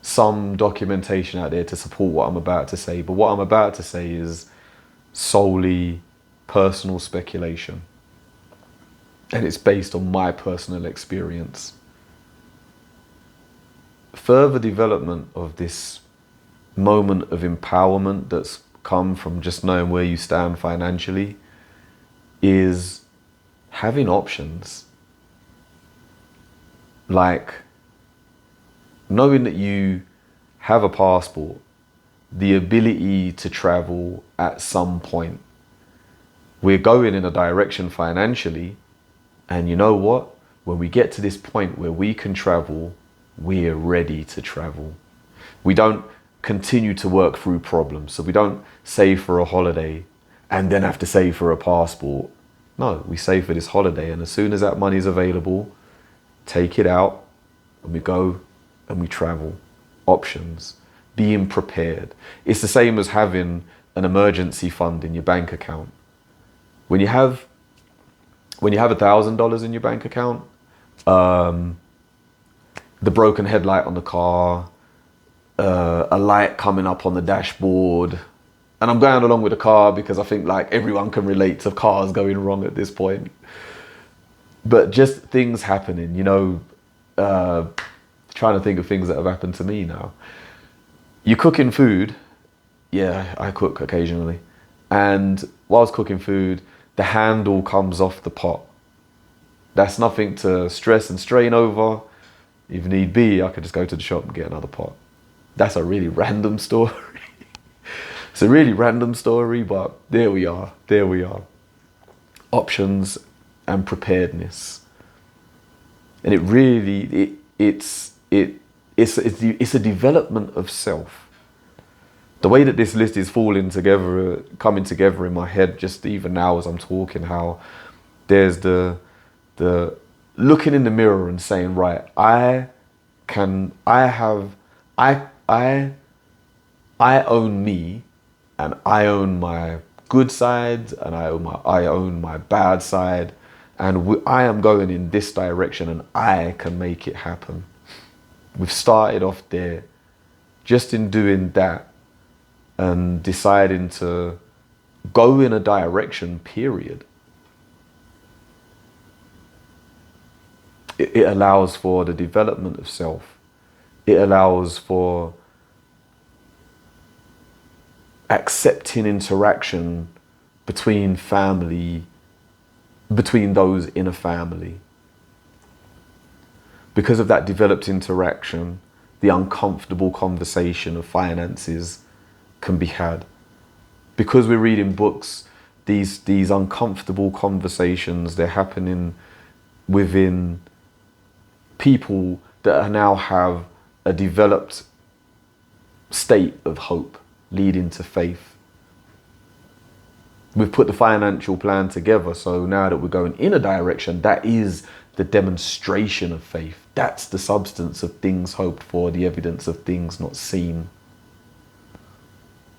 some documentation out there to support what I'm about to say, but what I'm about to say is solely personal speculation, and it's based on my personal experience. Further development of this moment of empowerment that's come from just knowing where you stand financially is having options. Like, knowing that you have a passport, the ability to travel at some point. We're going in a direction financially, and you know what? When we get to this point where we can travel, we're ready to travel. We don't continue to work through problems. So we don't save for a holiday and then have to save for a passport. No, we save for this holiday, and as soon as that money is available, take it out and we go and we travel. Options, being prepared. It's the same as having an emergency fund in your bank account. When you have $1,000 in your bank account, the broken headlight on the car, a light coming up on the dashboard, and I'm going along with the car because I think like everyone can relate to cars going wrong at this point. But just things happening, you know, trying to think of things that have happened to me now. You're cooking food. Yeah, I cook occasionally. And whilst cooking food, the handle comes off the pot. That's nothing to stress and strain over. If need be, I could just go to the shop and get another pot. That's a really random story. It's a really random story, but there we are. There we are. Options and preparedness. And it really, it's a development of self. The way that this list is falling together, coming together in my head, just even now as I'm talking, how there's the looking in the mirror and saying, right, I own me, and I own my good side, and I own my bad side, and I am going in this direction, and I can make it happen. We've started off there, just in doing that, and deciding to go in a direction. Period. It allows for the development of self. It allows for accepting interaction between family, between those in a family. Because of that developed interaction, the uncomfortable conversation of finances can be had. Because we're reading books, these uncomfortable conversations, they're happening within people that now have a developed state of hope leading to faith. We've put the financial plan together, so now that we're going in a direction, that is the demonstration of faith. That's the substance of things hoped for, the evidence of things not seen.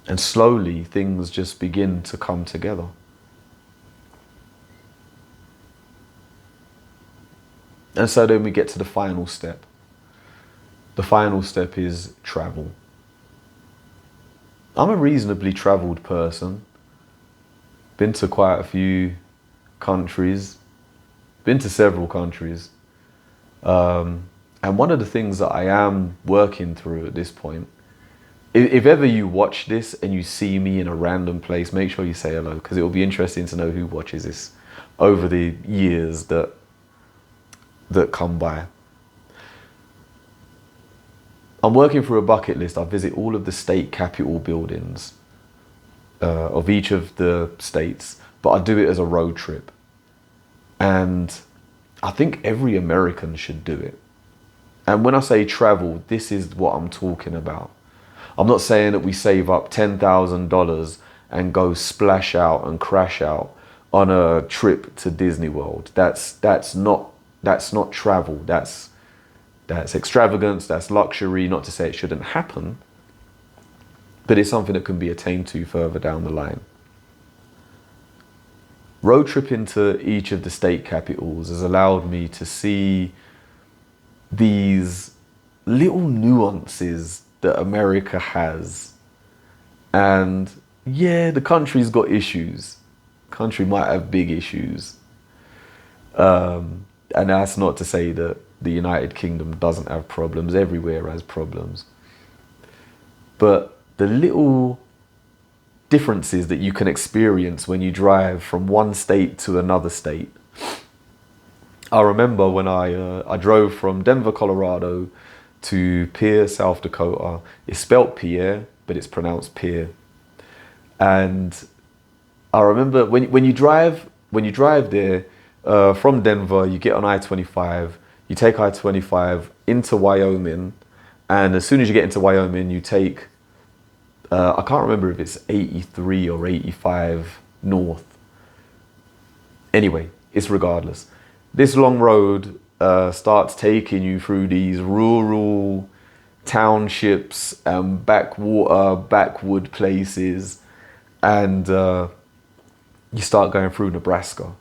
And slowly things just begin to come together. And so then we get to the final step. The final step is travel. I'm a reasonably traveled person. Been to quite a few countries. Been to several countries. And one of the things that I am working through at this point, if ever you watch this and you see me in a random place, make sure you say hello, because it will be interesting to know who watches this over the years that come by. I'm working through a bucket list. I visit all of the state capitol buildings of each of the states, but I do it as a road trip. And I think every American should do it. And when I say travel, this is what I'm talking about. I'm not saying that we save up $10,000 and go splash out and crash out on a trip to Disney World. That's not travel. That's extravagance, that's luxury. Not to say it shouldn't happen, but it's something that can be attained to further down the line. Road tripping to each of the state capitals has allowed me to see these little nuances that America has. And yeah, the country's got issues. Country might have big issues. And that's not to say that the United Kingdom doesn't have problems. Everywhere has problems. But the little differences that you can experience when you drive from one state to another state. I remember when I drove from Denver, Colorado to Pierre, South Dakota. It's spelt Pierre, but it's pronounced Pierre. And I remember when you drive there from Denver, you get on I-25, you take I-25 into Wyoming, and as soon as you get into Wyoming, you take I can't remember if it's 83 or 85 north. Anyway, it's regardless. This long road starts taking you through these rural townships and backwood places, and you start going through Nebraska.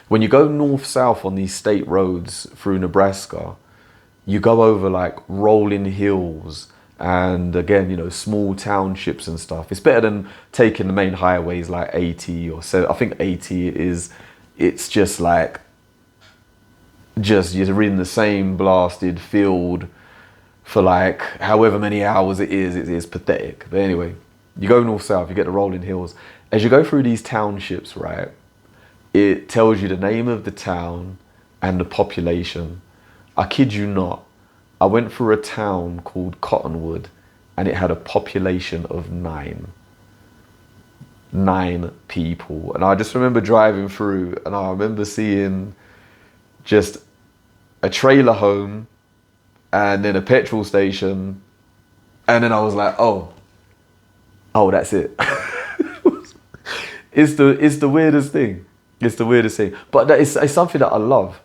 When you go north-south on these state roads through Nebraska, you go over like rolling hills and again, you know, small townships and stuff. It's better than taking the main highways like 80 or so. I think 80 it's just like, you're in the same blasted field for like however many hours it is pathetic. But anyway, you go north-south, you get the rolling hills. As you go through these townships, right, it tells you the name of the town and the population. I kid you not. I went through a town called Cottonwood and it had a population of 9 people. And I just remember driving through and I remember seeing just a trailer home and then a petrol station. And then I was like, oh, that's it. It's the weirdest thing. It's the weirdest thing. But it's something that I love.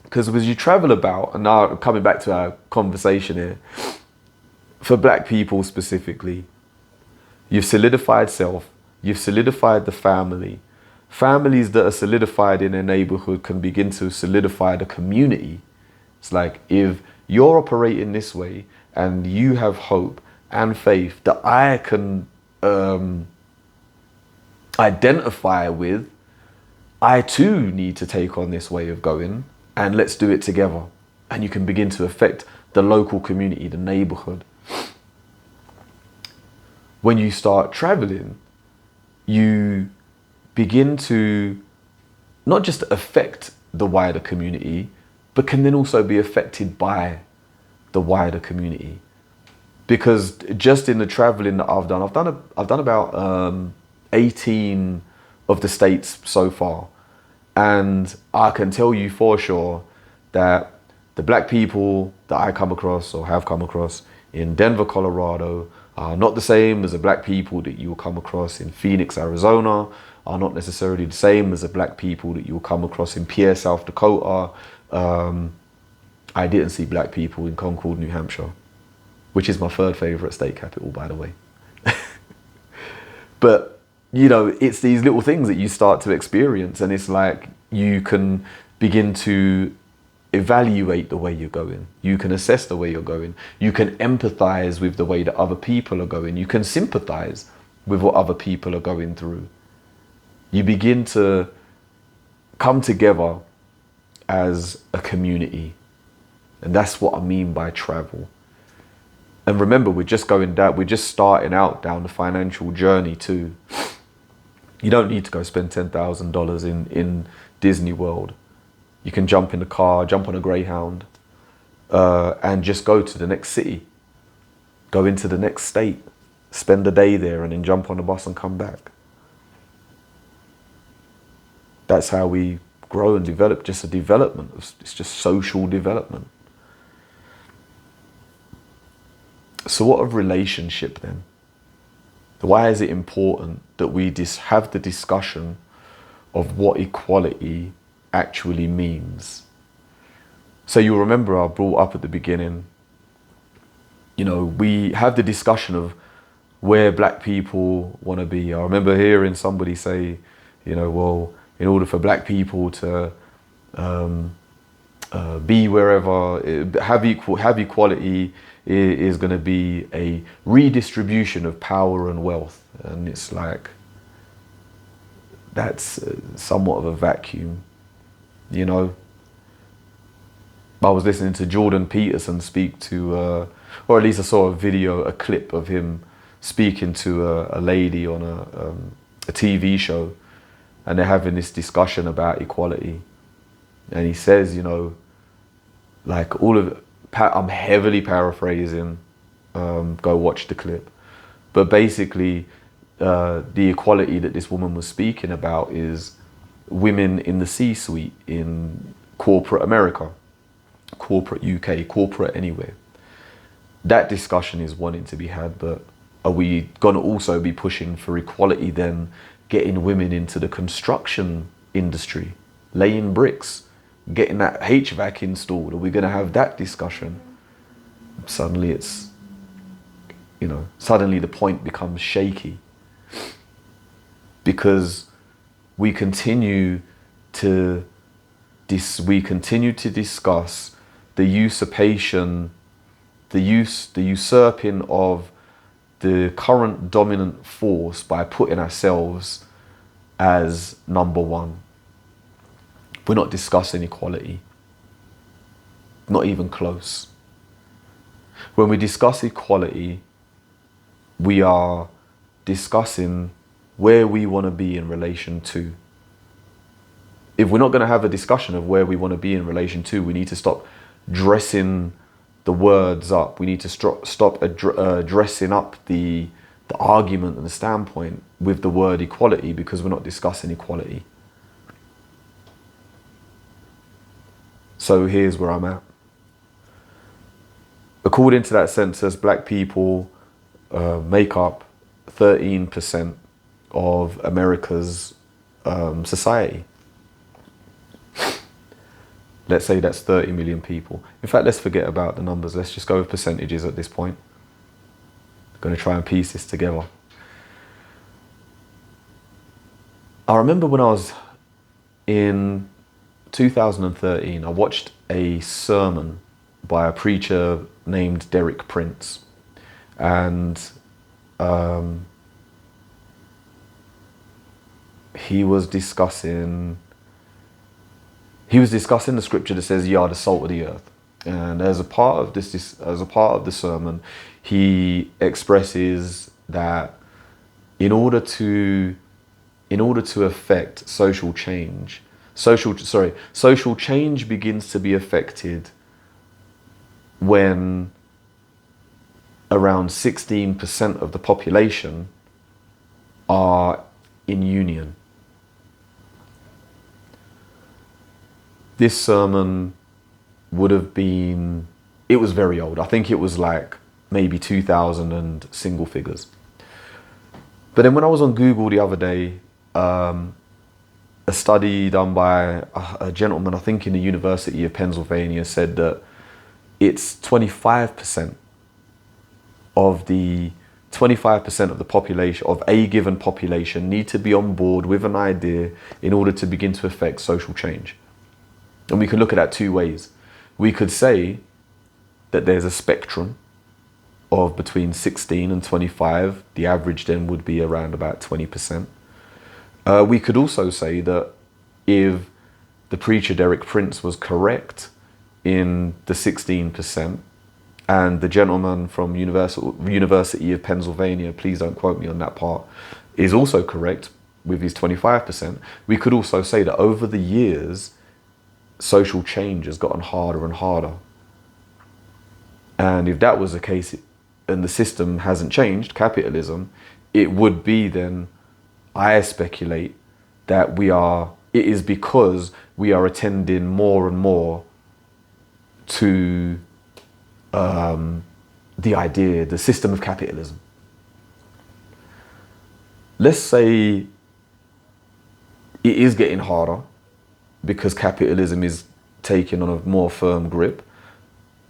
Because as you travel about, and now coming back to our conversation here, for black people specifically, You've solidified self. You've solidified the family. Families that are solidified in a neighborhood can begin to solidify the community. It's like, if you're operating this way and you have hope and faith that I can identify with, I too need to take on this way of going, and let's do it together. And you can begin to affect the local community, the neighborhood. When you start traveling, you begin to not just affect the wider community, but can then also be affected by the wider community. Because just in the traveling that I've done about 18 of the states so far. And I can tell you for sure that the black people that I come across or have come across in Denver, Colorado, are not the same as the black people that you will come across in Phoenix, Arizona, are not necessarily the same as the black people that you will come across in Pierre, South Dakota. I didn't see black people in Concord, New Hampshire, which is my third favorite state capital, by the way. But, you know, it's these little things that you start to experience, and it's like you can begin to evaluate the way you're going. You can assess the way you're going. You can empathize with the way that other people are going. You can sympathize with what other people are going through. You begin to come together as a community. And that's what I mean by travel. And remember, we're just starting out down the financial journey too. You don't need to go spend $10,000 in Disney World. You can jump in the car, jump on a Greyhound, and just go to the next city. Go into the next state, spend a day there, and then jump on the bus and come back. That's how we grow and develop, just a development. It's just social development. So what of relationship then? Why is it important that we have the discussion of what equality actually means? So you'll remember I brought up at the beginning, you know, we have the discussion of where black people want to be. I remember hearing somebody say, you know, well, in order for black people to be wherever, have equality, is going to be a redistribution of power and wealth. And it's like, that's somewhat of a vacuum, you know. I was listening to Jordan Peterson speak to, or at least I saw a clip of him speaking to a lady on a TV show, and they're having this discussion about equality. And he says, you know, like I'm heavily paraphrasing, go watch the clip. But basically, the equality that this woman was speaking about is women in the C-suite in corporate America, corporate UK, corporate anywhere. That discussion is wanting to be had, but are we going to also be pushing for equality then, getting women into the construction industry, laying bricks, getting that HVAC installed? Are we going to have that discussion? Suddenly it's, you know, suddenly the point becomes shaky, because we continue to discuss the usurping of the current dominant force by putting ourselves as number one. We're not discussing equality, not even close. When we discuss equality, we are discussing where we want to be in relation to. If we're not going to have a discussion of where we want to be in relation to, we need to stop dressing the words up. We need to stop dressing up the argument and the standpoint with the word equality, because we're not discussing equality. So here's where I'm at. According to that census, black people make up 13% of America's society. Let's say that's 30 million people. In fact, let's forget about the numbers. Let's just go with percentages at this point. I'm going to try and piece this together. I remember when I was in 2013, I watched a sermon by a preacher named Derek Prince. And he was discussing the scripture that says, "You are the salt of the earth." And as a part of as a part of the sermon, he expresses that in order to affect social change, social change begins to be affected when around 16% of the population are in union. This sermon would have been, it was very old. I think it was like maybe 2000 and single figures. But then when I was on Google the other day, a study done by a gentleman, I think in the University of Pennsylvania, said that it's 25% of the 25% of the population, of a given population, need to be on board with an idea in order to begin to affect social change. And we can look at that two ways. We could say that there's a spectrum of between 16 and 25. The average then would be around about 20%. We could also say that if the preacher Derek Prince was correct in the 16%, and the gentleman from University of Pennsylvania, please don't quote me on that part, is also correct with his 25%, we could also say that over the years, social change has gotten harder and harder. And if that was the case, and the system hasn't changed, capitalism, it would be then, I speculate, that it is because we are attending more and more to the idea, the system of capitalism. Let's say it is getting harder because capitalism is taking on a more firm grip.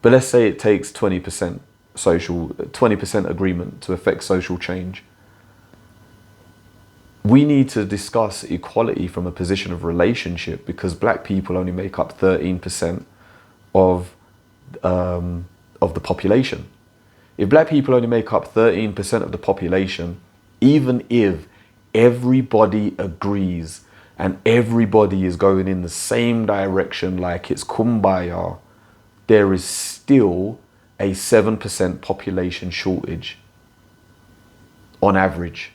But let's say it takes 20% agreement to affect social change. We need to discuss equality from a position of relationship, because black people only make up 13% of the population. If black people only make up 13% of the population, even if everybody agrees and everybody is going in the same direction like it's kumbaya, there is still a 7% population shortage on average.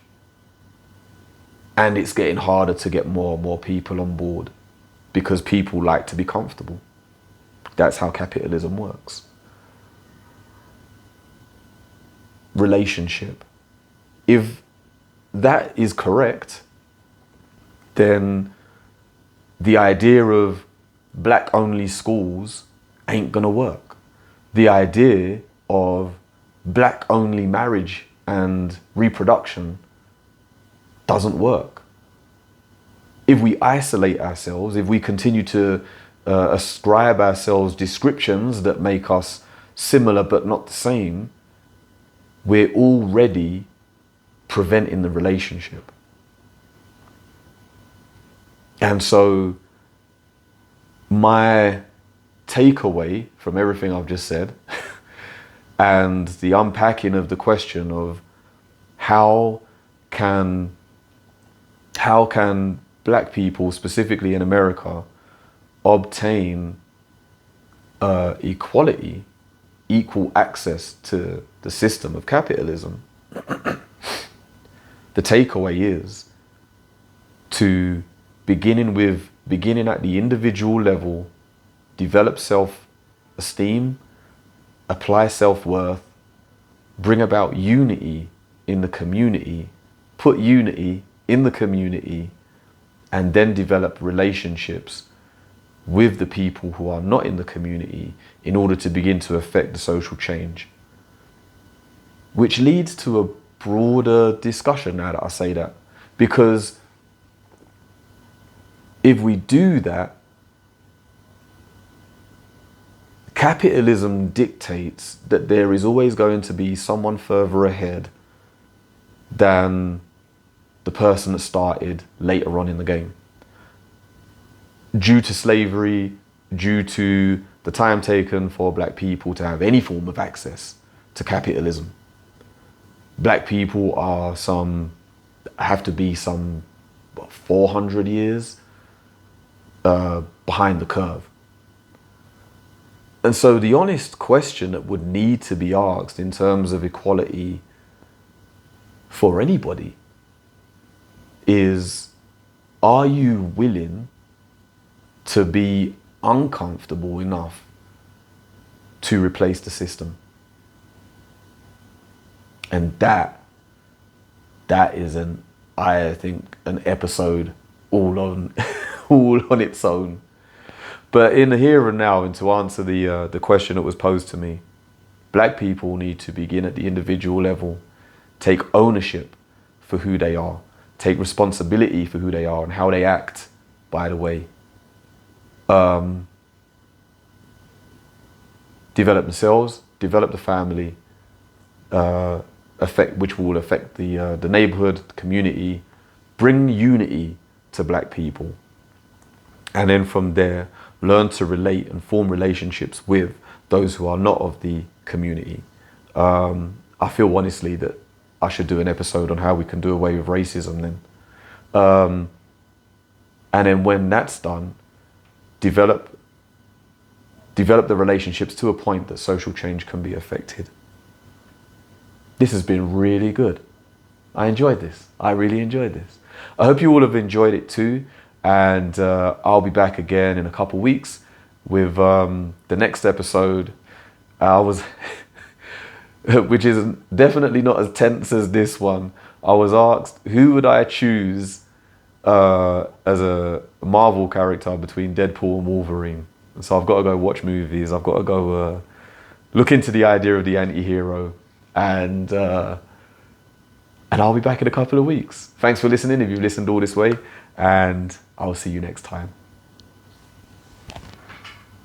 And it's getting harder to get more and more people on board because people like to be comfortable. That's how capitalism works. Relationship. If that is correct, then the idea of black-only schools ain't gonna work. The idea of black-only marriage and reproduction doesn't work. If we isolate ourselves, if we continue to ascribe ourselves descriptions that make us similar but not the same, we're already preventing the relationship. And so my takeaway from everything I've just said and the unpacking of the question of how can black people, specifically in America, obtain equality, equal access to the system of capitalism, the takeaway is to beginning at the individual level, develop self-esteem, apply self-worth, bring about unity in the community, put unity in the community, and then develop relationships with the people who are not in the community in order to begin to affect the social change. Which leads to a broader discussion now that I say that. Because if we do that, capitalism dictates that there is always going to be someone further ahead than the person that started later on in the game. Due to slavery, due to the time taken for black people to have any form of access to capitalism, black people have to be some 400 years behind the curve. And so the honest question that would need to be asked in terms of equality for anybody is, are you willing to be uncomfortable enough to replace the system? And that is I think an episode all on its own. But in the here and now, and to answer the question that was posed to me, black people need to begin at the individual level, take ownership for who they are, take responsibility for who they are and how they act, by the way. Develop themselves, develop the family, which will affect the neighborhood, the community, bring unity to black people. And then from there, learn to relate and form relationships with those who are not of the community. I feel honestly that I should do an episode on how we can do away with racism then. And then when that's done, develop the relationships to a point that social change can be affected. This has been really good. I enjoyed this. I really enjoyed this. I hope you all have enjoyed it too. And I'll be back again in a couple weeks with the next episode. Which is definitely not as tense as this one. I was asked, who would I choose as a Marvel character between Deadpool and Wolverine? So I've got to go watch movies. I've got to go look into the idea of the anti-hero. And I'll be back in a couple of weeks. Thanks for listening if you've listened all this way. And I'll see you next time.